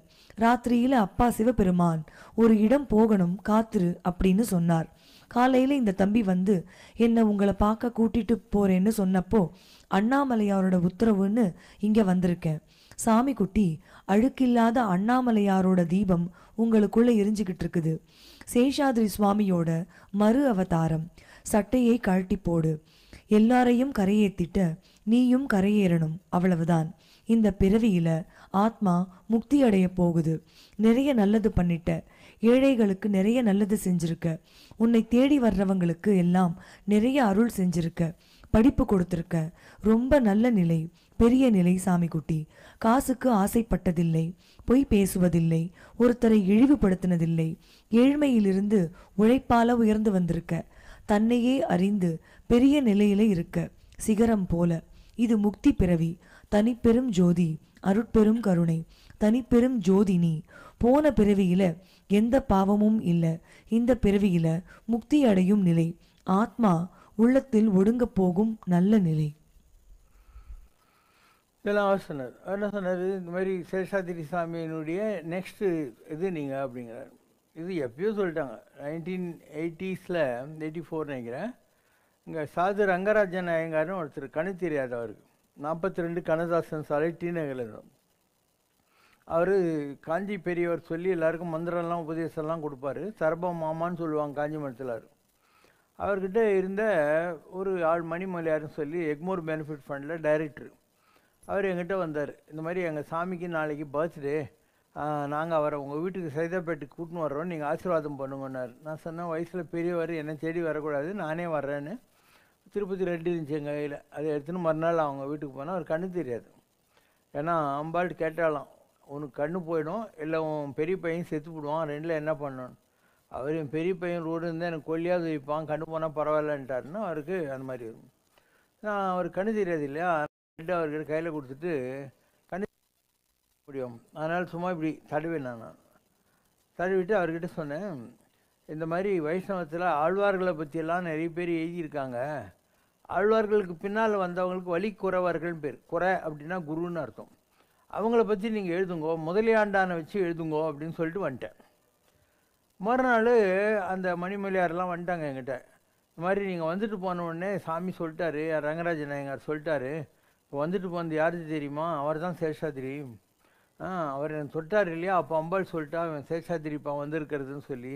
C: ராத்திரியில அப்பா சிவபெருமான் ஒரு இடம் போகணும் காத்துரு அப்படின்னு சொன்னார். காலையில இந்த தம்பி வந்து என்னை உங்களை பார்க்க கூட்டிட்டு போறேன்னு சொன்னப்போ அண்ணாமலையாரோட உத்தரவுன்னு இங்க வந்திருக்கேன். சாமி குட்டி, அழுக்கில்லாத அண்ணாமலையாரோட தீபம் உங்களுக்குள்ள எரிஞ்சுக்கிட்டு இருக்குது. சேஷாத்ரி சுவாமியோட மறு அவதாரம். சட்டையை கழட்டி போடு. எல்லாரையும் கரையேத்திட்ட நீயும் கரையேறணும், அவ்வளவுதான். இந்த பிறவியில ஆத்மா முக்தி அடைய போகுது. நிறைய நல்லது பண்ணிட்ட. ஏழைகளுக்கு நிறைய நல்லது செஞ்சிருக்க. உன்னை தேடி வர்றவங்களுக்கு எல்லாம் நிறைய அருள் செஞ்சிருக்க. படிப்பு கொடுத்திருக்க. ரொம்ப நல்ல நிலை, பெரிய நிலை சாமி குட்டி. காசுக்கு ஆசைப்பட்டதில்லை, பொய் பேசுவதில்லை, ஒருத்தரை இழிவுபடுத்தினதில்லை. ஏழ்மையிலிருந்து உழைப்பால உயர்ந்து வந்திருக்க. தன்னையே அறிந்து பெரிய நிலையில இருக்க, சிகரம் போல. இது முக்தி பிறவி. தனிப்பெரும் ஜோதி, அருட்பெரும் கருணை. தனிப்பெரும் ஜோதி நீ. போன பிறவியில எந்த பாவமும் இல்லை. இந்த பிறவியில முக்தி அடையும் நிலை. ஆத்மா உள்ளத்தில் ஒடுங்க போகும் நல்ல நிலை.
B: இதெல்லாம் அவர் சொன்னார். அவர் என்ன சொன்னார், இந்த மாதிரி சேஷாதிரி சாமியினுடைய நெக்ஸ்ட்டு இது நீங்கள் அப்படிங்கிறார். இது எப்பயோ சொல்லிட்டாங்க, 1980s 84 நினைக்கிறேன். இங்கே சாது ரங்கராஜன் ஐயங்கார்னு ஒருத்தர், கணு தெரியாது அவருக்கு, 42 கண்ணதாசன் சாலை, டி நகரில் இருந்தோம். அவர் காஞ்சி பெரியவர் சொல்லி எல்லாருக்கும் மந்திரம்லாம் உபதேசம்லாம் கொடுப்பாரு. சரப மாமான்னு சொல்லுவாங்க காஞ்சி மடத்தில். அவர்கிட்ட இருந்த ஒரு ஆள் மணிமலையார்னு சொல்லி எக்மோர் பெனிஃபிட் ஃபண்டில் டைரக்டர். அவர் எங்கிட்ட வந்தார். இந்த மாதிரி எங்கள் சாமிக்கு நாளைக்கு பர்த்டே, நாங்கள் அவரை உங்கள் வீட்டுக்கு சைதாப்பேட்டுக்கு கூட்டின்னு வர்றோம், நீங்கள் ஆசீர்வாதம் பண்ணுங்கன்னார். நான் சொன்னேன், வயசில் பெரியவர், என்னை தேடி வரக்கூடாது, நானே வர்றேன்னு. திருப்பதி ரெண்டு இருந்துச்சு எங்கள் கையில். அதை எடுத்துன்னு மறுநாள் அவங்க வீட்டுக்கு போனால் அவர் கண்ணு தெரியாது. ஏன்னா அம்பாள்கிட்ட கேட்டாலாம், உனக்கு கண்ணு போயிடும், இல்லை உன் பெரிய பையன் செத்து போடுவான், ரெண்டில் என்ன பண்ணணும். அவர் என் பெரிய பையன் ரோடு இருந்தால் எனக்கு கொல்லியாவது வைப்பான், கண்ணு போனால் பரவாயில்லன்ட்டாருன்னா அவருக்கு அந்த மாதிரி வரும். நான் அவர் கண்ணு தெரியாது இல்லையா, அவர்கிட்ட கையில் கொடுத்துட்டு கண்ணு முடியும், அதனால் சும்மா இப்படி தடவினேன். நான் தடவிட்டு அவர்கிட்ட சொன்னேன், இந்த மாதிரி வைஷ்ணவத்தில் ஆழ்வார்களை பற்றியெல்லாம் நிறைய பேர் எழுதியிருக்காங்க. ஆழ்வார்களுக்கு பின்னால் வந்தவங்களுக்கு வழி குறவர்கள்னு பேர். குறை அப்படின்னா குருன்னு அர்த்தம். அவங்கள பற்றி நீங்கள் எழுதுங்கோ, முதலியாண்டானை வச்சு எழுதுங்கோ அப்படின்னு சொல்லிட்டு வந்துட்டேன். மறுநாள் அந்த மணிமலையாரெலாம் வந்துட்டாங்க என்கிட்ட. இந்த மாதிரி நீங்கள் வந்துட்டு போன உடனே சாமி சொல்லிட்டாரு, ரங்கராஜன் ஐயங்கார் சொல்லிட்டாரு, இப்போ வந்துட்டு போனது யாருக்கு தெரியுமா, அவர் தான் சேஷாதிரி. அவர் எனக்கு தொட்டார் இல்லையா, அப்போ அம்பாள் சொல்லிட்டா அவன் சேஷாதிரி இப்போ வந்திருக்கிறதுன்னு சொல்லி.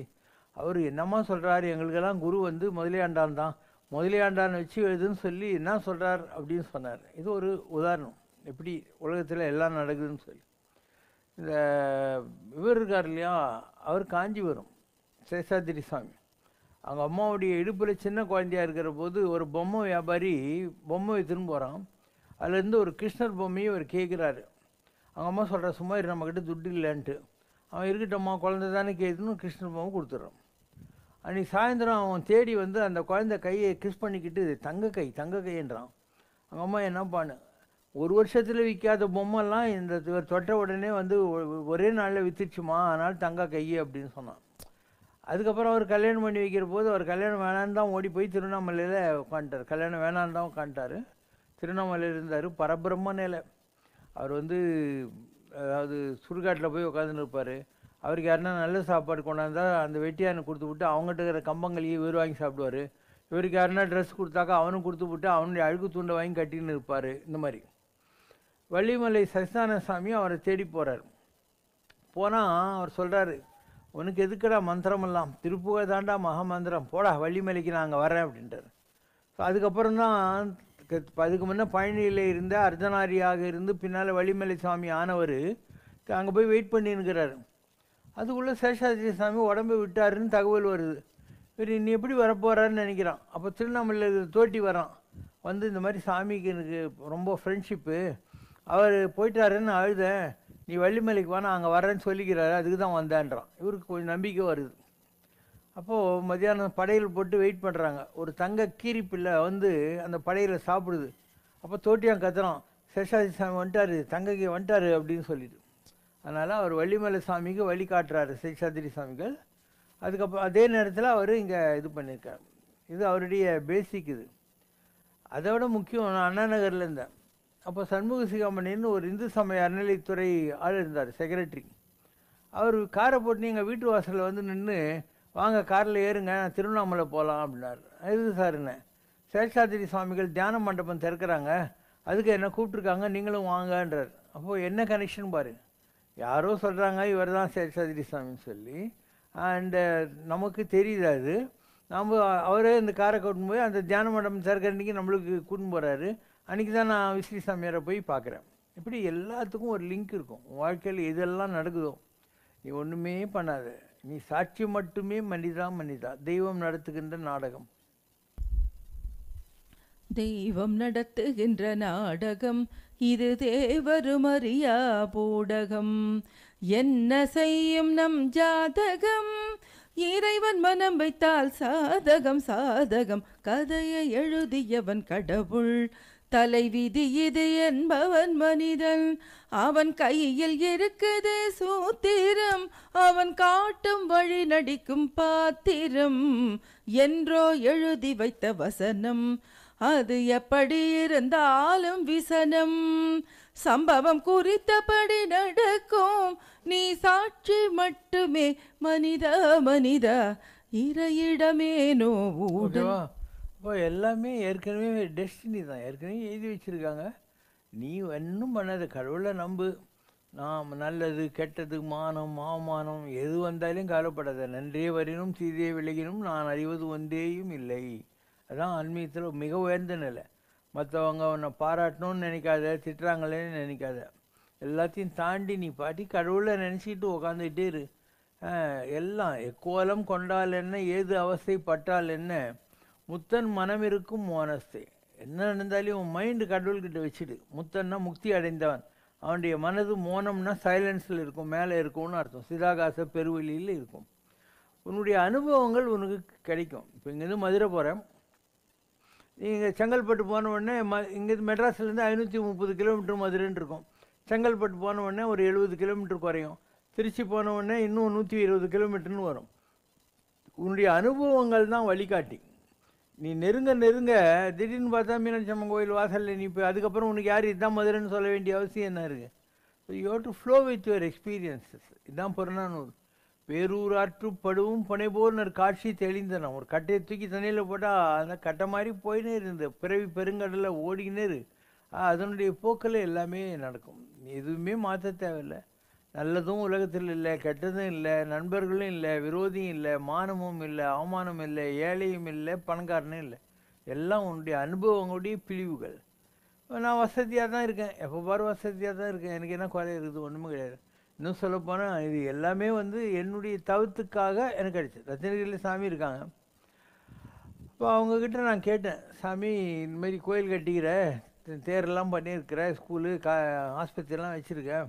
B: அவர் என்னம்மா சொல்கிறாரு, எங்களுக்கெல்லாம் குரு வந்து முதலியாண்டான் தான், முதலியாண்டான் வச்சு எழுதுன்னு சொல்லி என்ன சொல்கிறார் அப்படின்னு சொன்னார். இது ஒரு உதாரணம், எப்படி உலகத்தில் எல்லாம் நடக்குதுன்னு சொல்லி. இந்த இவர் இருக்கார் இல்லையா, அவர் காஞ்சிபுரம் சேஷாதிரி சாமி. அவங்க அம்மாவுடைய இடுப்பில் சின்ன குழந்தையாக இருக்கிற போது ஒரு பொம்மை வியாபாரி பொம்மை எடுத்துன்னு போகிறான். அதுலேருந்து ஒரு கிருஷ்ணர் பொம்மையை அவர் கேட்குறாரு. அவங்க அம்மா சொல்கிற, சும்மா நம்மக்கிட்ட துட்டு இல்லைன்ட்டு. அவன் இருக்கட்டம்மா, குழந்தை தானே கேட்குன்னு கிருஷ்ணர் பொம்மை கொடுத்துட்றான். அன்றைக்கி சாயந்தரம் அவன் தேடி வந்து அந்த குழந்தை கையை கிஸ் பண்ணிக்கிட்டு தங்க கைன்றான். அவங்க அம்மா என்ன பண்ணு, ஒரு வருஷத்தில் விற்காத பொம்மைலாம் இந்த தொட்ட உடனே வந்து ஒரே நாளில் விற்றுச்சுமா, அதனால் தங்க கை அப்படின்னு சொன்னான். அதுக்கப்புறம் அவர் கல்யாணம் பண்ணி வைக்கிற போது அவர் கல்யாணம் வேணான்னு தான் ஓடி போய் திருவண்ணாமலையில் உட்காந்துட்டார். கல்யாணம் வேணான்னு தான் உட்காந்துட்டார். திருவண்ணாமலையில் இருந்தார், பரபிரம்ம நிலை. அவர் வந்து அதாவது சுடுகாட்டில் போய் உட்காந்துன்னு இருப்பார். அவருக்கு யாருன்னா நல்ல சாப்பாடு கொண்டாந்தா அந்த வெட்டியானை கொடுத்து விட்டு அவங்ககிட்ட இருக்கிற கம்பங்களையே இவர் வாங்கி சாப்பிடுவார். இவருக்கு யாருன்னா ட்ரெஸ் கொடுத்தாக்கா அவனும் கொடுத்து விட்டு அவனுடைய அழுக்கு துண்டை வாங்கி கட்டின்னு இருப்பார். இந்த மாதிரி வள்ளிமலை சசிதான சாமி அவரை தேடி போகிறார். போனால் அவர் சொல்கிறாரு, உனக்கு எதுக்குடா மந்திரமெல்லாம், திருப்புகை தாண்டா மகாமந்திரம், போடா வள்ளிமலைக்கு நான் அங்கே வரேன் அப்படின்ட்டார். ஸோ அதுக்கப்புறம் தான் அதுக்கு முன்னே பழனியில் இருந்த அர்த்தநாரியாக இருந்து பின்னால் வள்ளிமலை சாமி ஆனவர் அங்கே போய் வெயிட் பண்ணின்னுக்கிறாரு. அதுக்குள்ளே சேஷாதிரி சாமி உடம்பு விட்டாருன்னு தகவல் வருது. இவர் நீ எப்படி வரப்போகிறாருன்னு நினைக்கிறான். அப்போ திருவண்ணாமலையில் தோட்டி வரான். வந்து இந்த மாதிரி சாமிக்கு எனக்கு ரொம்ப ஃப்ரெண்ட்ஷிப்பு, அவர் போயிட்டாருன்னு அழுதேன், நீ வள்ளிமலைக்கு வானா அங்கே வரேன்னு சொல்லிக்கிறாரு, அதுக்கு தான் வந்தேன்றான். இவருக்கு கொஞ்சம் நம்பிக்கை வருது. அப்போது மத்தியானம் படையில் போட்டு வெயிட் பண்ணுறாங்க. ஒரு தங்க கீரிப்பிள்ளை வந்து அந்த படையில் சாப்பிடுது. அப்போ தோட்டியான் கத்துறான், சேஷாதிரி சாமி வந்துட்டார், தங்கக்கு வந்துட்டார் அப்படின்னு சொல்லிட்டு. அதனால் அவர் வள்ளிமலை சாமிக்கு வழி காட்டுறாரு சேஷாதிரி சாமிகள். அதுக்கப்புறம் அதே நேரத்தில் அவர் இங்கே இது பண்ணியிருக்கார். இது அவருடைய பேசிக். இது அதை விட முக்கியம், நான் அண்ணா நகரில் இருந்தேன். அப்போ சண்முக சிகாமணின்னு ஒரு இந்து சமய அறநிலைத்துறை ஆள் இருந்தார், செக்ரட்டரி. அவர் காரை போட்டு எங்கள் வீட்டு வாசலில் வந்து நின்று, வாங்க காரில் ஏறுங்க, நான் திருவண்ணாமலை போகலாம் அப்படின்னார். எதுக்கு சார்ண்ணே? சேஷாதிரி சுவாமிகள் தியான மண்டபம் திறக்கிறாங்க, அதுக்கு என்ன கூப்பிட்ருக்காங்க, நீங்களும் வாங்கன்றார். அப்போது என்ன கனெக்ஷன் பாரு. யாரோ சொல்கிறாங்க இவர் தான் சேஷாதிரி சுவாமின்னு சொல்லி, அண்டு நமக்கு தெரியுது. அது நம்ம அவரே இந்த காரை கூட்டின்னு போய் அந்த தியான மண்டபம் திறக்கிற அன்றைக்கி நம்மளுக்கு கூட்டின்னு போகிறாரு. அன்றைக்கி தான் நான் விஸ்ரீ சாமியாரை போய் பார்க்குறேன். இப்படி எல்லாத்துக்கும் ஒரு லிங்க் இருக்கும். வாழ்க்கையில் எதெல்லாம் நடக்குதோ நீ ஒன்றுமே பண்ணாத, நீ சாட்சி மட்டுமே. மனிதா மனிதா, தெய்வம் நடத்துகின்ற நாடகம்.
D: தெய்வம் நடத்துகின்ற நாடகம் இது, தேவரும் அறியா பூடகம். என்ன செய்யும் நம் ஜாதகம், இறைவன் மனம் வைத்தால் சாதகம் சாதகம். கதையை எழுதியவன் கடவுள், தலைவிதி இது என்பவன் மனிதன். அவன் கையில் இருக்குது சூத்திரம், அவன் காட்டும் வழி நடிக்கும் பாத்திரம். என்றோ எழுதி வைத்த வசனம், அது எப்படி இருந்தாலும் விசனம். சம்பவம் குறித்தபடி நடக்கும், நீ சாட்சி மட்டுமே. மனிதா மனிதா, இறையிடமேனோ ஊடல்.
B: இப்போ எல்லாமே ஏற்கனவே டெஸ்டினி தான், ஏற்கனவே எழுதி வச்சுருக்காங்க. நீ ஒன்றும் பண்ணாத, கடவுளை நம்பு. நாம் நல்லது கெட்டது மானம் அவமானம் எது வந்தாலும் கவலைப்படாத. நன்றே வரினும் தீதே விலகினும் நான் அறிவது ஒன்றேயும் இல்லை. அதான் ஆன்மீகத்தில் மிக உயர்ந்த நிலை. மற்றவங்க உன்னை பாராட்டணும்னு நினைக்காத, திட்டுறாங்களேன்னு நினைக்காத. எல்லாத்தையும் தாண்டி நீ பாட்டி கடவுளை நினச்சிக்கிட்டு உக்காந்துக்கிட்டே இரு. எல்லாம் எக்கோலம் கொண்டால் என்ன, ஏது அவஸ்தைப்பட்டால் என்ன, முத்தன் மனம் இருக்கும் மோனஸ்தே. என்ன நடந்தாலும் உன் மைண்டு கடவுள்கிட்ட வச்சுடு. முத்தன்னா முக்தி அடைந்தவன், அவனுடைய மனது மோனம்னா சைலன்ஸில் இருக்கும், மேலே இருக்கும்னு அர்த்தம். சிதாகாச பெருவெளியில் இருக்கும். உன்னுடைய அனுபவங்கள் உனக்கு கிடைக்கும். இப்போ இங்கேருந்து மதுரை போகிறேன், நீங்கள் செங்கல்பட்டு போன உடனே இங்கேருந்து மெட்ராஸ்லேருந்து 530 கிலோமீட்டர் மதுரைன்னு இருக்கும். செங்கல்பட்டு போன உடனே ஒரு 70 கிலோமீட்டர் குறையும். திருச்சி போன உடனே இன்னும் 120 கிலோமீட்டர்னு வரும். உன்னுடைய அனுபவங்கள் தான் வழிகாட்டி. நீ நெருங்க நெருங்க திடீர்னு பார்த்தா மீனாட்சி அம்மன் கோயில் வாசலில் நீ இப்போ அதுக்கப்புறம் உனக்கு யார் இதுதான் மதுரைன்னு சொல்ல வேண்டிய அவசியம் என்ன இருக்குது? So you have to flow with your experiences. இதுதான் புறநானூறு. பேரூராற்று படுவும் புனைபோர்னு காட்சி தெளிந்தனம். ஒரு கட்டையை தூக்கி தண்ணியில் போட்டால் அந்த கட்டை மாதிரி போயினே இருந்து பிறவி பெருங்கடலில் ஓடிக்கினே இரு. அதனுடைய போக்கில் எல்லாமே நடக்கும். எதுவுமே மாற்ற தேவையில்லை. நல்லதும் உலகத்தில் இல்லை, கெட்டதும் இல்லை, நண்பர்களும் இல்லை, விரோதியும் இல்லை, மானமும் இல்லை, அவமானம் இல்லை, ஏழையும் இல்லை, பணக்காரனும் இல்லை. எல்லாம் உன்னுடைய அனுபவங்களுடைய பிழிவுகள். நான் வசதியாக தான் இருக்கேன், எப்போ பாரு வசதியாக தான் இருக்கேன், எனக்கு என்ன குறை இருக்குது? ஒன்றுமே கிடையாது. இன்னும் சொல்லப்போனால் இது எல்லாமே என்னுடைய தவத்துக்காக எனக்கு கிடைச்சது. ரத்னகிரியில் சாமி இருக்காங்க. இப்போ அவங்கக்கிட்ட நான் கேட்டேன், சாமி இந்தமாரி கோயில் கட்டிக்கிற, தேரெல்லாம் பண்ணியிருக்கிற, ஸ்கூலு ஆஸ்பத்திரிலாம் வச்சுருக்கேன்,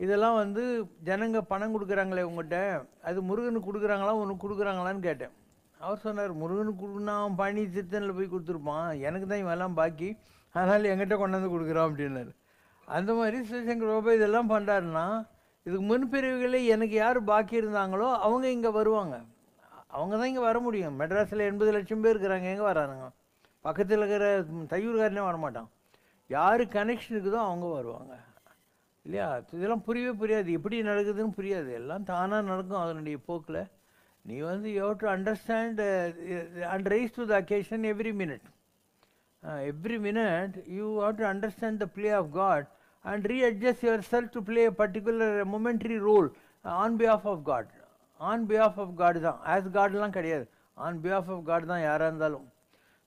B: இதெல்லாம் ஜனங்க பணம் கொடுக்குறாங்களே உங்கள்கிட்ட, அது முருகனுக்கு கொடுக்குறாங்களா உனக்கு கொடுக்குறாங்களான்னு கேட்டேன். அவர் சொன்னார், முருகனுக்கு கொடுக்குனா அவன் பழனி திருத்தனில் போய் கொடுத்துருப்பான், எனக்கு தான் இவெல்லாம் பாக்கி, அதனால் எங்கிட்ட கொண்டாந்து கொடுக்குறான் அப்படின்னாரு. அந்த மாதிரி சிவசங்கர் பாபா இதெல்லாம் பண்ணுறாருன்னா, இதுக்கு முன்பிரிவுகளே எனக்கு யார் பாக்கி இருந்தாங்களோ அவங்க இங்கே வருவாங்க. அவங்க தான் இங்கே வர முடியும். மெட்ராஸில் 80 லட்சம் பேர் இருக்கிறாங்க, எங்கே வரானுங்க? பக்கத்தில் இருக்கிற தையூர்காரனே வரமாட்டான். யார் கனெக்ஷன் இருக்குதோ அவங்க வருவாங்க இல்லையா? இதெல்லாம் புரியவே புரியாது, எப்படி நடக்குதுன்னு புரியாது. எல்லாம் தானாக நடக்கும் அதனுடைய போக்கில். நீ you have to understand and rise to the occasion every minute. Every minute you have to understand the play of God and readjust yourself to play a particular momentary role on behalf of God. On behalf of God தான், as Godலாம் கிடையாது, on behalf of God தான் யாராக இருந்தாலும்.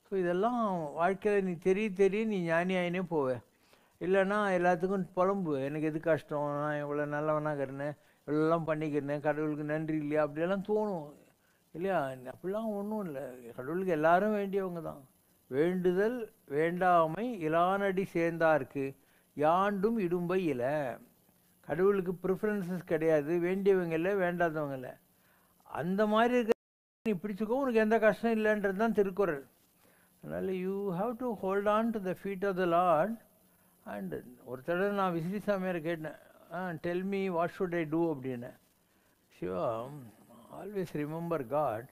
B: So இதெல்லாம் வாழ்க்கையில் நீ தெரிய நீ ஞானியாயினே போவே. இல்லைன்னா எல்லாத்துக்கும் புலம்பு, எனக்கு எது கஷ்டம், நான் இவ்வளோ நல்லவனாகிறேன், இவ்வளோலாம் பண்ணிக்கிறேன், கடவுளுக்கு நன்றி இல்லையா, அப்படியெல்லாம் தோணும் இல்லையா? அப்படிலாம் ஒன்றும் இல்லை. கடவுளுக்கு எல்லாரும் வேண்டியவங்க தான். வேண்டுதல் வேண்டாமை இலானடி சேர்ந்தாருக்கு யாண்டும் இடும்பை இல்லை. கடவுளுக்கு ப்ரிஃபரன்சஸ் கிடையாது, வேண்டியவங்க இல்லை, வேண்டாதவங்க இல்லை. அந்த மாதிரி இருக்க நீ பிடிச்சிக்கோ, உனக்கு எந்த கஷ்டம் இல்லைன்றது தான் திருக்குறள். அதனால் you have to hold on to the feet of the lord. And ஒரு தடவை நான் விஸ்ரீ சாமியாரை கேட்டேன், tell me what should I do அப்படின்னு. Siva, always remember God,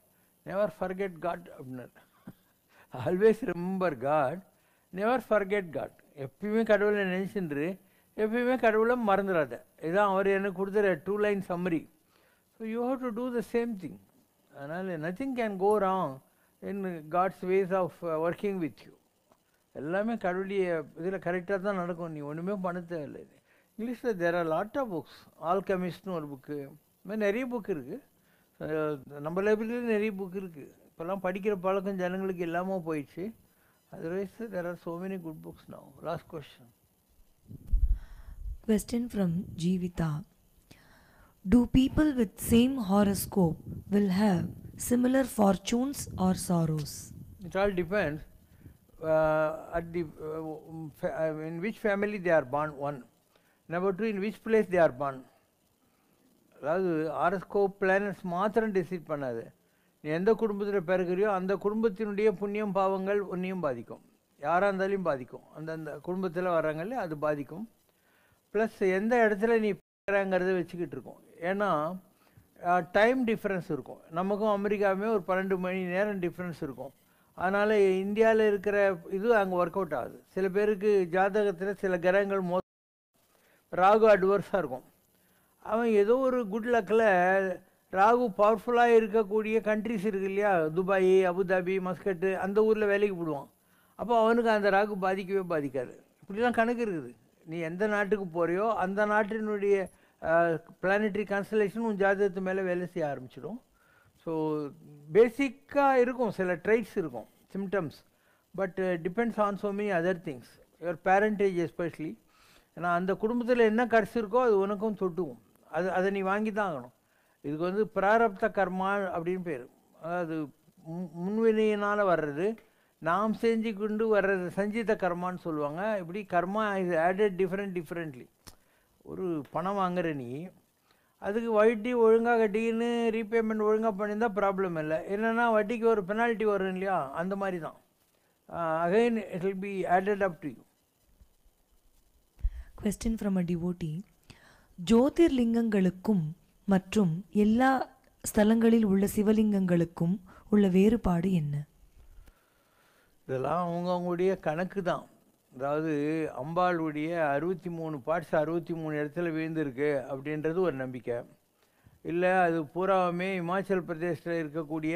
B: never forget God அப்படின்னார். Always remember God, never forget God. எப்பயுமே கடவுளை நினச்சின்று எப்பயுமே கடவுளை மறந்துடாத. இதுதான் அவர் எனக்கு கொடுத்துற 2 line summary. So you have to do the same thing. அதனால் nothing can go wrong in God's ways of working with you. எல்லாமே கடவுளுடைய இதில் கரெக்டாக தான் நடக்கும். நீ ஒன்றுமே பண்ண தேவையில்லை. இங்கிலீஷில் there are lot of books. ஆல்கெமிஸ்ட்னு ஒரு புக்கு, இது மாதிரி நிறைய புக் இருக்குது. நம்ம லைப்ரரியில் நிறைய புக் இருக்குது. இப்போல்லாம் படிக்கிற பழக்கம் ஜனங்களுக்கு இல்லாமல் போயிடுச்சு. Otherwise there are so many good books now. Last question.
C: Question from Jeevita. Do people with same horoscope will have similar fortunes or sorrows?
B: It all depends at the in which family they are born, one. Number two, in which place they are born. அதாவது horoscope planets மாத்திரம் decide பண்ணாது. நீ எந்த குடும்பத்தில் பிறகுறியோ அந்த குடும்பத்தினுடைய புண்ணியம் பாவங்கள் உன்னையும் பாதிக்கும். யாராக இருந்தாலும் பாதிக்கும். அந்தந்த குடும்பத்தில் வர்றாங்களே அது பாதிக்கும். ப்ளஸ் எந்த இடத்துல நீ பிறங்கிறத வச்சுக்கிட்டு இருக்கோம். ஏன்னா டைம் டிஃப்ரென்ஸ் இருக்கும். நமக்கும் அமெரிக்காவுமே ஒரு 12 மணி நேரம் டிஃப்ரென்ஸ் இருக்கும். அதனால் இந்தியாவில் இருக்கிற இது அங்கே ஒர்க் அவுட் ஆகுது. சில பேருக்கு ஜாதகத்தில் சில கிரகங்கள் ராகு அட்வர்ஸாக இருக்கும். அவன் ஏதோ ஒரு குட் லக்கில் ராகு பவர்ஃபுல்லாக இருக்கக்கூடிய கண்ட்ரிஸ் இருக்கு இல்லையா, துபாய், அபுதாபி, மஸ்கட்டு, அந்த ஊரில் வேலைக்கு போடுவான். அப்போ அவனுக்கு அந்த ராகு பாதிக்கவே பாதிக்காது. இப்படிலாம் கணக்கு இருக்குது. நீ எந்த நாட்டுக்கு போகிறியோ அந்த நாட்டினுடைய பிளானட்டரி கான்ஸ்டலேஷன் உன் ஜாதகத்து மேலே வேலை செய்ய ஆரம்பிச்சிடும். ஸோ பேசிக்காக இருக்கும், சில ட்ரைட்ஸ் இருக்கும், symptoms. But depends on so many other things, your parentage especially. ஏன்னா அந்த குடும்பத்தில் என்ன கர்ஸ் இருக்கோ அது உனக்கும் தொட்டுக்கும். அதை நீ வாங்கி தான் ஆகணும். இதுக்கு வந்து பிராரப்த கர்மா அப்படின்னு பேர். அதாவது முன்வினையினால் வர்றது, நாம் செஞ்சு கொண்டு வர்றது சஞ்சித கர்மான்னு சொல்லுவாங்க. இப்படி கர்மா இஸ் ஆடட் டிஃப்ரெண்ட்லி. ஒரு பணம் வாங்குற நீ அதுக்கு வட்டி ஒழுங்காக கட்டின்னு ரீபேமெண்ட் ஒழுங்காக பண்ணியிருந்தால் ப்ராப்ளம் இல்லை. என்னென்னா வட்டிக்கு ஒரு பெனால்ட்டி வரும் இல்லையா, அந்த மாதிரி தான். Again it will be added up to you.
C: Question from a devotee. ஜோதிர்லிங்கங்களுக்கும் மற்றும் எல்லா ஸ்தலங்களில் உள்ள சிவலிங்கங்களுக்கும் உள்ள வேறுபாடு என்ன?
B: இதெல்லாம் அவங்கவுங்களுடைய கணக்கு தான். அதாவது அம்பாளுடைய 63 பார்ட்ஸ் 63 இடத்துல விழுந்திருக்கு அப்படின்றது ஒரு நம்பிக்கை. இல்லை அது பூராவுமே இமாச்சல் பிரதேசத்தில் இருக்கக்கூடிய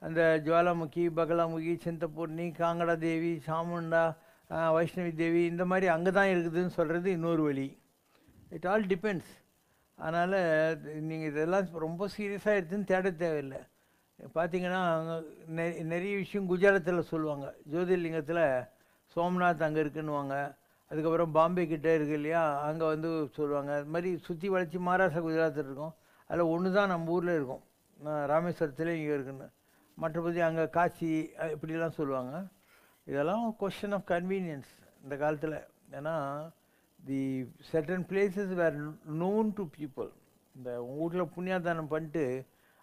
B: அந்த ஜுவாலாமுகி, பகலாமுகி, சிந்தப்பூர்ணி, காங்கடா தேவி, சாமுண்டா, வைஷ்ணவி தேவி, இந்த மாதிரி அங்கே தான் இருக்குதுன்னு சொல்கிறது இன்னொரு வழி. It all depends. அதனால் நீங்கள் இதெல்லாம் ரொம்ப சீரியஸாக எடுத்துன்னு தேட தேவையில்லை. பார்த்தீங்கன்னா நிறைய விஷயம் குஜராத்தில் சொல்லுவாங்க. ஜோதிர்லிங்கத்தில் சோம்நாத் அங்கே இருக்குன்னுவாங்க. அதுக்கப்புறம் பாம்பே கிட்டே இருக்கு இல்லையா, அங்கே வந்து சொல்லுவாங்க. அது மாதிரி சுற்றி வளைச்சி மகாராஷ்டிரா, குஜராத்தில் இருக்கும். அதில் ஒன்று தான் நம்ம ஊரில் இருக்கும், ராமேஸ்வரத்தில் இங்கே இருக்குன்னு. மற்றபடி அங்கே காசி இப்படிலாம் சொல்லுவாங்க. இதெல்லாம் கொஸ்டின் ஆஃப் கன்வீனியன்ஸ் இந்த காலத்தில். ஏன்னா the certain places where known to people. இந்த உங்கள் வீட்டில் புண்ணியாதானம் பண்ணிட்டு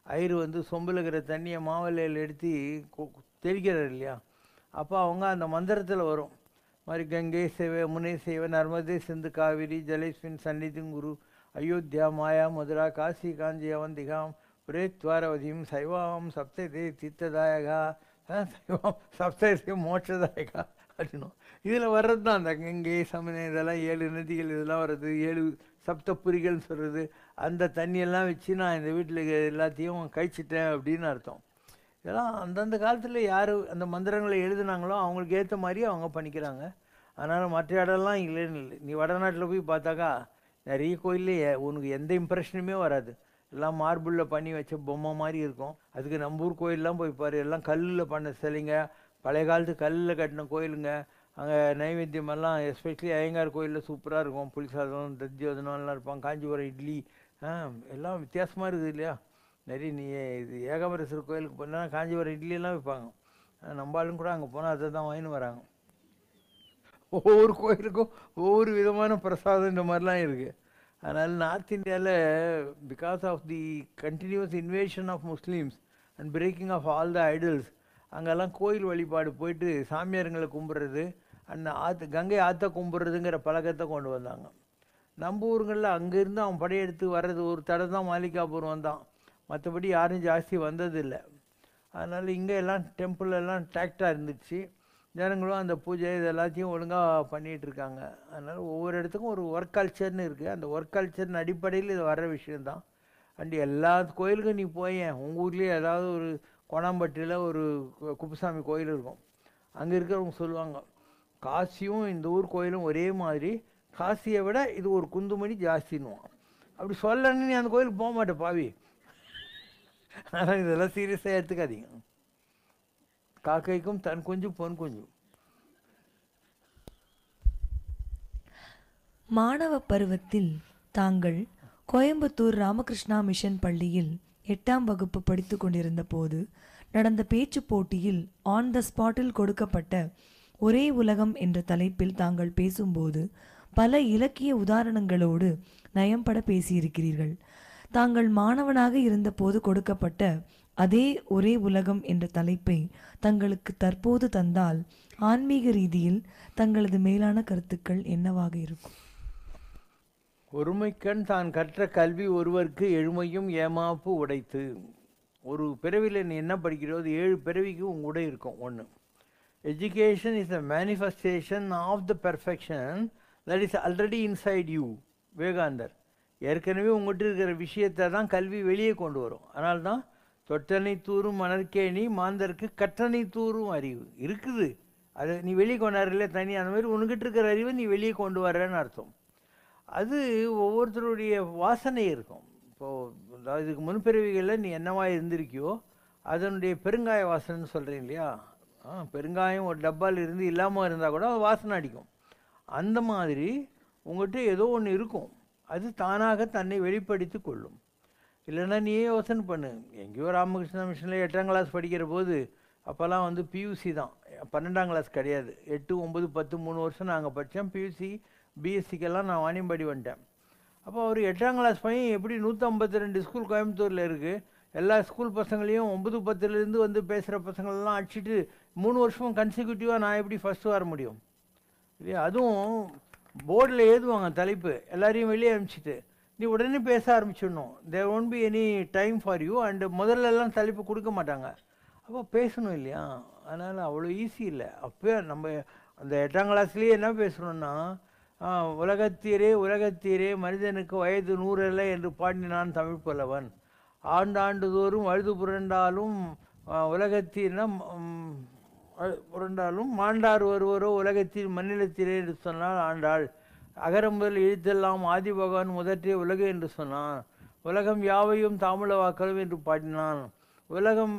B: ஐயர் வந்து சொம்பில் இருக்கிற தண்ணியை மாவலையில் எடுத்து தெளிக்கிறார் இல்லையா, அப்போ அவங்க அந்த மந்திரத்தில் வரும் மாதிரி கங்கை சேவை, முனை சேவை, நர்மதே சிந்து காவிரி, ஜலேஸ்வின் சந்நிதிங் குரு, அயோத்தியா, மாயா, மதுரா, காசி, காஞ்சி, அவந்திகாம், பிரேத்வாரவதியும், சைவாம் சப்ததே தீர்த்ததாயகா, சைவாம் சப்ததே மோட்சதாயகா அப்படின்னும். இதில் வர்றது தான் அந்த கங்கை, சமனை, இதெல்லாம் 7 நதிகள் இதெல்லாம் வர்றது, 7 சப்தப்புரிகள்னு சொல்கிறது. அந்த தண்ணியெல்லாம் வச்சு நான் இந்த வீட்டில் எல்லாத்தையும் கழிச்சிட்டேன் அப்படின்னு அர்த்தம். இதெல்லாம் அந்தந்த காலத்தில் யார் அந்த மந்திரங்களை எழுதுனாங்களோ அவங்களுக்கு ஏற்ற மாதிரி அவங்க பண்ணிக்கிறாங்க. அதனால் மற்ற இடம்லாம் இல்லைன்னு இல்லை. நீ வடநாட்டில் போய் பார்த்தாக்கா நிறைய கோயிலே உனக்கு எந்த இம்ப்ரெஷனுமே வராது. எல்லாம் மார்பிளில் பண்ணி வச்ச பொம்மை மாதிரி இருக்கும். அதுக்கு நம்ம ஊர் கோயிலெலாம் போய் பாரு, எல்லாம் கல்லில் பண்ண சிலைங்க, பழைய காலத்து கல்லில் கட்டின கோயிலுங்க. அங்கே நைவேத்தியமெல்லாம் எஸ்பெஷலி ஐயங்கார் கோயிலில் சூப்பராக இருக்கும். புளிசாதம், தத்தியோதனம்லாம் இருப்பாங்க. காஞ்சிபுரம் இட்லி எல்லாம் வித்தியாசமாக இருக்குது இல்லையா. நிறைய நீ இது ஏகாம்பரேஸ்வரர் கோயிலுக்கு போனால் காஞ்சிபுரம் இட்லியெல்லாம் வைப்பாங்க. நம்மளும் கூட அங்கே போனால் அதை தான் வாங்கின்னு வராங்க. ஒவ்வொரு கோயிலுக்கும் ஒவ்வொரு விதமான பிரசாதம் இந்த மாதிரிலாம் இருக்குது. அதனால் நார்த் இந்தியாவில் because of the continuous invasion of Muslims and breaking of all the idols, அங்கெல்லாம் கோயில் வழிபாடு போயிட்டு சாமியாருங்களை கும்பிட்றது, அந்த கங்கை ஆற்ற கும்பிட்றதுங்கிற பழக்கத்தை கொண்டு வந்தாங்க. நம்ம ஊருங்களில் அங்கேருந்து அவன் படையெடுத்து வர்றது ஒரு தடவை தான் மாலிகாபுரம் வந்தான். மற்றபடி யாரும் ஜாஸ்தி வந்ததில்லை. அதனால் இங்கே எல்லாம் டெம்பிள் எல்லாம் டாக்டாக இருந்துச்சு. ஜனங்களும் அந்த பூஜை இது எல்லாத்தையும் ஒழுங்காக பண்ணிகிட்ருக்காங்க. அதனால் ஒவ்வொரு இடத்துக்கும் ஒரு ஒர்க் கல்ச்சர்னு இருக்குது. அந்த ஒர்க் கல்ச்சர்னு அடிப்படையில் இது வர்ற விஷயந்தான். அண்ட் எல்லா கோயிலுக்கும் நீ போயேன், உங்கள் ஊர்லேயே ஏதாவது ஒரு கோணாம்பட்டியில் ஒரு குப்புசாமி கோயில் இருக்கும். அங்கே இருக்கிறவங்க சொல்லுவாங்க, காசியும் இந்த ஊர் கோயிலும் ஒரே மாதிரி, காசியை விட இது ஒரு குந்துமணி ஜாஸ்தின்னுவான். அப்படி சொல்லணுன்னு நீ அந்த கோயிலுக்கு போக மாட்டே பாவி. ஆனால் இதெல்லாம் சீரியஸாக எடுத்துக்காதீங்க. காக்கைக்கும் தன் குஞ்சு பொன் குஞ்சு.
C: மாணவ பருவத்தில் தாங்கள் கோயம்புத்தூர் ராமகிருஷ்ணா மிஷன் பள்ளியில் 8ஆம் வகுப்பு படித்து கொண்டிருந்த போது நடந்த பேச்சு போட்டியில் ஆன் த ஸ்பாட்டில் கொடுக்கப்பட்ட ஒரே உலகம் என்ற தலைப்பில் தாங்கள் பேசும்போது பல இலக்கிய உதாரணங்களோடு நயம்பட பேசியிருக்கிறீர்கள். தாங்கள் மாணவனாக இருந்தபோது கொடுக்கப்பட்ட அதே ஒரே உலகம் என்ற தலைப்பை தங்களுக்கு தற்போது தந்தால் ஆன்மீக ரீதியில் தங்களது மேலான கருத்துக்கள் என்னவாக இருக்கும்?
B: ஒருமைக்கண் தான் கற்ற கல்வி ஒருவருக்கு எழுமையும் ஏமாப்பு உடைத்து. ஒரு பிறவியில் நீ என்ன படிக்கிறோ அது 7 பிறவிக்கு உங்கூட இருக்கும். ஒன்று, education is a manifestation of the perfection that is already inside you. விவேகானந்தர். ஏற்கனவே உங்கள்கிட்ட இருக்கிற விஷயத்தை தான் கல்வி வெளியே கொண்டு வரும். அதனால தான் தொட்டனை தூரும் மணற்கேணி மாந்தருக்கு கற்றனை தூரும் அறிவு இருக்குது. அதை நீ வெளியே கொண்டாடுறல தனி, அந்த மாதிரி உனக்கிட்ட இருக்கிற அறிவை நீ வெளியே கொண்டு வர்றன்னு அர்த்தம். அது ஒவ்வொருத்தருடைய வாசனை இருக்கும். இப்போது இதுக்கு முன்பிறவிகளில் நீ என்னவா இருந்திருக்கியோ அதனுடைய பெருங்காய வாசனைன்னு சொல்கிறீங்க இல்லையா? பெருங்காயம் ஒரு டப்பாவில் இருந்து இல்லாமல் இருந்தால் கூட அது வாசனை அடிக்கும். அந்த மாதிரி உங்கள்கிட்ட ஏதோ ஒன்று இருக்கும், அது தானாக தன்னை வெளிப்படுத்தி கொள்ளும். இல்லைன்னா நீயே யோசனை பண்ணு. எங்கேயோ ராமகிருஷ்ணா மிஷனில் 8ஆம் கிளாஸ் படிக்கிற போது அப்போல்லாம் வந்து பியூசி தான், 12ஆம் கிளாஸ் கிடையாது. 8, 9, 10 3 வருஷம் நாங்கள் படித்தோம். பியூசி பிஎஸ்சிக்கெல்லாம் நான் வாணியம்பாடி வந்துட்டேன். அப்போ அவர் 8ஆம் கிளாஸ் பையன் எப்படி 152 ஸ்கூல் கோயம்புத்தூரில் இருக்குது, எல்லா ஸ்கூல் பசங்களையும் 9, 10லேருந்து வந்து பேசுகிற பசங்களெல்லாம் அடிச்சுட்டு 3 வருஷமும் கன்சிக்யூட்டிவாக நான் எப்படி ஃபஸ்ட்டு வர முடியும் இல்லையா? அதுவும் போர்டில் எழுதுவாங்க தலைப்பு, எல்லாரையும் வெளியே அனுப்பிச்சிட்டு நீ உடனே பேச ஆரம்பிச்சிடணும். There won't be any time for you. And முதல்லலாம் தலைப்பு கொடுக்க மாட்டாங்க. அப்போ பேசணும் இல்லையா? அதனால் அவ்வளோ ஈஸி இல்லை. அப்போ நம்ம அந்த 8ஆம் கிளாஸ்லேயே என்ன பேசுகிறோன்னா, உலகத்தீரே உலகத்தீரே மனிதனுக்கு வயது 100 அல்ல என்று பாடினான் தமிழ் புலவன். ஆண்டாண்டு தோறும் அழுது புரண்டாலும் உலகத்தீர்னா புரண்டாலும் மாண்டார் ஒருவரோ உலகத்தில் மண்ணிலத்திலே என்று சொன்னால் ஆண்டாள். அகர முதல் எழுத்தெல்லாம் ஆதி பகவான் முதற்றே உலகு என்று சொன்னான். உலகம் யாவையும் தாமிழவாக்களும் என்று பாடினான். உலகம்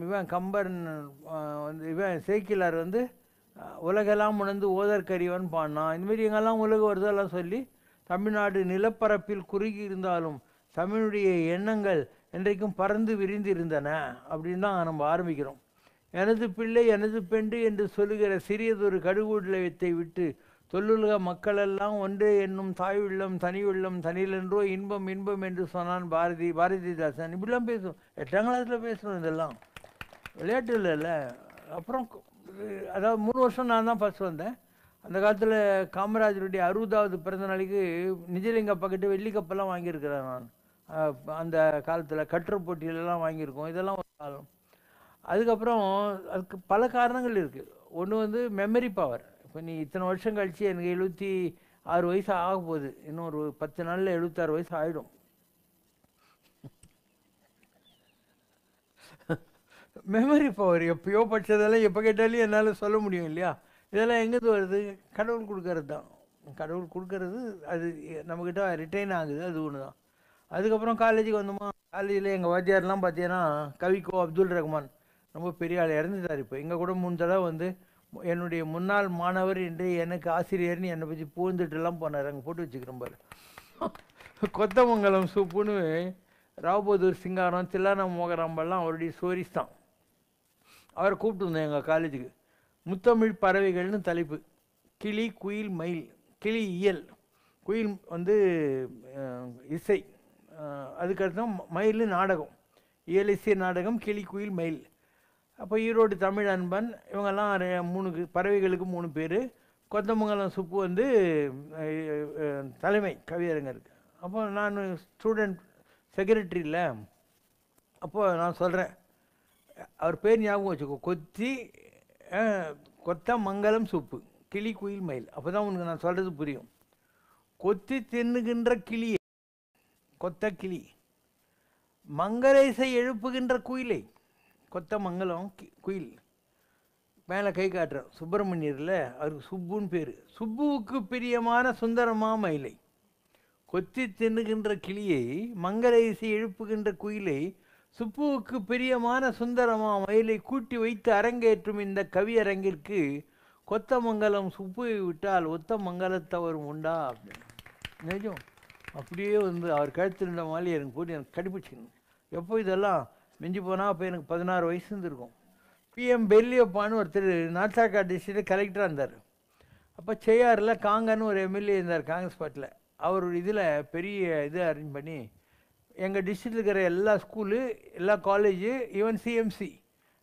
B: இவன் கம்பன் வந்து இவன் சேக்கிலார் வந்து உலகெல்லாம் உணர்ந்து ஓதற்கரியவன் பாடினான். இந்தமாரி எங்கெல்லாம் உலகம் வருதெல்லாம் சொல்லி தமிழ்நாடு நிலப்பரப்பில் குறுகி இருந்தாலும் தமிழுடைய எண்ணங்கள் என்றைக்கும் பறந்து விரிந்து இருந்தன அப்படின்னு தான் நம்ம ஆரம்பிக்கிறோம். எனது பிள்ளை எனது பெண்டு என்று சொல்லுகிற சிறியதொரு கடுகுடலத்தை விட்டு தொல்லுலக மக்களெல்லாம் ஒன்றே என்னும் தாய் உள்ளம் தனி உள்ளம் தனியிலென்றோ இன்பம் இன்பம் என்று சொன்னான் பாரதிதாசன். இப்படிலாம் பேசும். 8ஆம் கிளாஸில் பேசுகிறோம். இதெல்லாம் விளையாட்டு இல்லைல்ல. அப்புறம் அதாவது 3 வருஷம் நான் தான் ஃபஸ்ட் வந்தேன். அந்த காலத்தில் காமராஜருடைய 60வது பிறந்த நாளைக்கு நிஜலிங்க பக்கத்து வெள்ளி கப்பெல்லாம் வாங்கியிருக்கிறேன் நான். அந்த காலத்தில் கட்டுரை போட்டியிலலாம் வாங்கியிருக்கோம். இதெல்லாம் ஒரு காலம். அதுக்கப்புறம் அதுக்கு பல காரணங்கள் இருக்குது. ஒன்று வந்து மெமரி பவர். இப்போ நீ இத்தனை வருஷம் கழித்து எனக்கு 76 வயசு ஆக போகுது. இன்னும் ஒரு 10 நாளில் 76 வயசு ஆகிடும். மெமரி பவர் எப்பயோ படித்ததெல்லாம் எப்போ கேட்டாலும் என்னால் சொல்ல முடியும் இல்லையா? இதெல்லாம் எங்கேருந்து வருது? கடவுள் கொடுக்கறது தான். கடவுள் கொடுக்கறது அது நம்மக்கிட்ட ரிட்டைன் ஆகுது. அது ஒன்று தான். அதுக்கப்புறம் காலேஜுக்கு வந்தோமா, காலேஜில் எங்கள் வாத்தியார்லாம் பார்த்தீங்கன்னா கவிக்கோ அப்துல் ரஹ்மான் ரொம்ப பெரிய ஆள், இறந்துட்டார். இப்போ எங்கள் கூட 3 தடவை வந்து என்னுடைய முன்னாள் மாணவர் என்று எனக்கு ஆசிரியர்னு என்னை பற்றி பூந்துட்டுலாம் போனார். அங்கே போட்டு வச்சுக்கிறோம் பாரு. கொத்தமங்கலம் சூப்புன்னு ராவ்பகதூர் சிங்காரம் தில்லானா மோகராம்பெல்லாம் அவருடைய ஸ்டோரிஸ் தான். அவரை கூப்பிட்டு வந்தேன் எங்கள் காலேஜுக்கு. முத்தமிழ் பறவைகள்னு தலைப்பு. கிளி குயில் மயில். கிளி இயல், குயில் வந்து இசை, அதுக்கடுத்து மயில் நாடகம், இயல் இசை நாடகம், கிளி குயில் மயில். அப்போ ஈரோடு தமிழ் அன்பன் இவங்கெல்லாம் 3 பறவைகளுக்கு 3 பேர். கொத்தமங்கலம் சுப்பு வந்து தலைமை கவியரங்கருக்கு. அப்போ நான் ஸ்டூடெண்ட் செக்ரட்டரியில் அப்போது நான் சொல்கிறேன், அவர் பேர் ஞாபகம் வச்சுக்கோ, கொத்த மங்கலம் சூப்பு, கிளி குயில் மயில். அப்போ தான் உனக்கு நான் சொல்கிறது புரியும். கொத்தி தின்னுகின்ற கிளியை கொத்த கிளி, மங்கரேசை எழுப்புகின்ற குயிலை கொத்த மங்கலம் குயில். மேலே கை காட்டுறோம் சுப்பிரமணியரில், அவருக்கு சுப்புன்னு பேர். சுப்புவுக்கு பிரியமான சுந்தரமா மயிலை, கொத்தி தின்னுகின்ற கிளியை, மங்கரேசை எழுப்புகின்ற குயிலை, சுப்புவுக்கு பிரியமான சுந்தரமா மயிலை கூட்டி வைத்து அரங்கேற்றும் இந்த கவியரங்கிற்கு கொத்தமங்கலம் சுப்புவை விட்டால் ஒத்த மங்கலத்தவரும் உண்டா அப்படின்னு. நிஜம். அப்படியே வந்து அவர் கழுத்து இருந்த மாதிரி எனக்கு போட்டு எனக்கு கடிப்பிடிச்சிக்கணும். எப்போ இதெல்லாம் மிஞ்சி போனால் அப்போ எனக்கு 16 வயசு இருந்திருக்கும். பிஎம் பெல்லியப்பான்னு ஒருத்தர் நார்த்தாக்கா டிஸ்ட்ரிக்ட் கலெக்டராக இருந்தார். அப்போ செய்யாறில் காங்கன்னு ஒரு எம்எல்ஏ இருந்தார் காங்கிரஸ் பார்ட்டியில். அவர் இதில் பெரிய இது அரேஞ்ச் பண்ணி எங்கள் டிஸ்ட்ரிக்டில் இருக்கிற எல்லா ஸ்கூலு, எல்லா காலேஜு, ஈவன் சிஎம்சி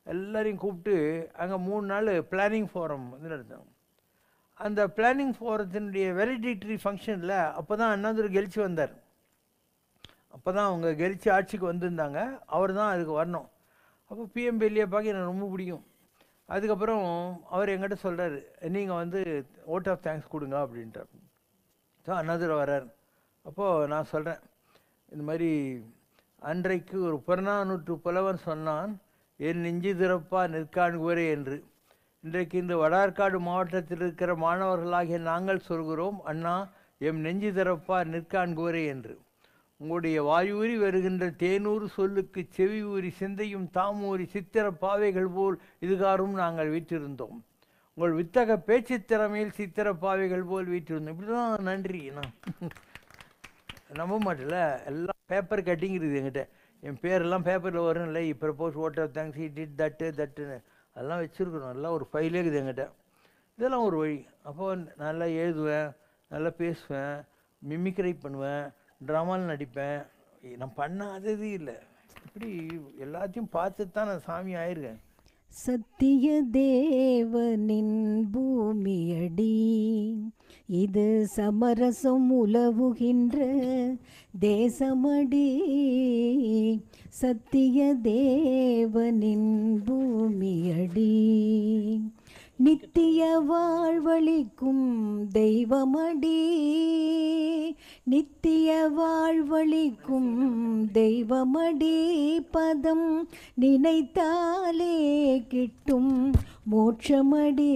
B: எல்லாரையும் கூப்பிட்டு அங்கே 3 நாள் பிளானிங் ஃபோரம் வந்து நடத்தாங்க. அந்த பிளானிங் ஃபோரத்தினுடைய வேலிடேட்டரி ஃபங்க்ஷனில் அப்போ தான் அண்ணாதுரை கெலிச்சு வந்தார். அப்போ தான் அவங்க கெலிச்சு ஆட்சிக்கு வந்திருந்தாங்க. அவர் தான் அதுக்கு வரணும். அப்போ பிஎம் பெல்லியப்பாக்கு எனக்கு ரொம்ப பிடிக்கும். அதுக்கப்புறம் அவர் எங்கிட்ட சொல்கிறார், நீங்கள் வந்து ஓட் ஆஃப் தேங்க்ஸ் கொடுங்க அப்படின்ட்டார். ஸோ அண்ணாதுரை வர்றார். அப்போது நான் சொல்கிறேன், இந்த மாதிரி அன்றைக்கு ஒரு புறநானூற்று புலவன் சொன்னான், என் நெஞ்சு திறப்பா நிற்காண்குவரே என்று. இன்றைக்கு இந்த வடார்காடு மாவட்டத்தில் இருக்கிற மாணவர்களாகிய நாங்கள் சொல்கிறோம், அண்ணா எம் நெஞ்சு திறப்பா நிற்காண்குவரே என்று. உங்களுடைய வாயூறி வருகின்ற தேனூறு சொல்லுக்கு செவி ஊறி சிந்தையும் தாமூறி சித்திர பாவைகள் போல் இதுகாரும் நாங்கள் வீற்றிருந்தோம். உங்கள் வித்தக பேச்சு திறமையில் சித்திர பாவைகள் போல் வீற்றிருந்தோம். இப்படி தான் நன்றி. நான் நம்ப மாட்டேல, எல்லாம் பேப்பர் கட்டிங் இருக்குது என்கிட்ட. என் பேரெல்லாம் பேப்பரில் வரும் இல்லை, இப்போ propose vote of thanks, he did தட்டுன்னு அதெல்லாம் வச்சுருக்கணும். எல்லாம் ஒரு ஃபைலே இருக்குது என்கிட்ட. இதெல்லாம் ஒரு வழி. அப்போது நல்லா எழுதுவேன், நல்லா பேசுவேன், மிமிக்ரை பண்ணுவேன், ட்ராமாவில் நடிப்பேன். நான் பண்ணாதது இல்லை. இப்படி எல்லாத்தையும் பார்த்து தான் நான் சாமி ஆயிருக்கேன்.
E: சத்திய தேவனின் பூமியடி, இது சமரசம் உலவுகின்ற தேசமடி. சத்திய தேவனின் பூமியடி, நித்திய வாழ்வளிக்கும் தெய்வமடி. நித்திய வாழ்வளிக்கும் தெய்வமடி. பதம் நினைத்தாலே கிட்டும் மோட்சமடி.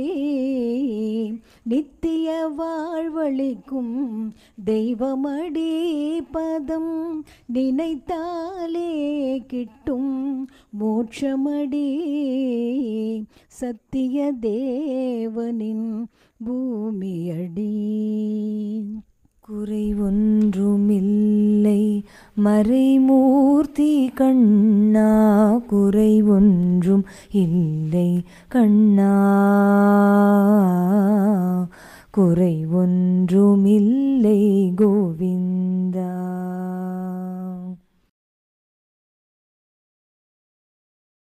E: நித்திய வாழ்வளிக்கும் தெய்வமடி. பதம் நினைத்தாலே கிட்டும் மோட்சமடி. சத்திய தேவனின் பூமியடி.
C: குறை ஒன்றுமில்லை மறைமூர்த்தி கண்ணா, குறை ஒன்றும் இல்லை கண்ணா, குறை ஒன்றுமில்லை கோவிந்தா.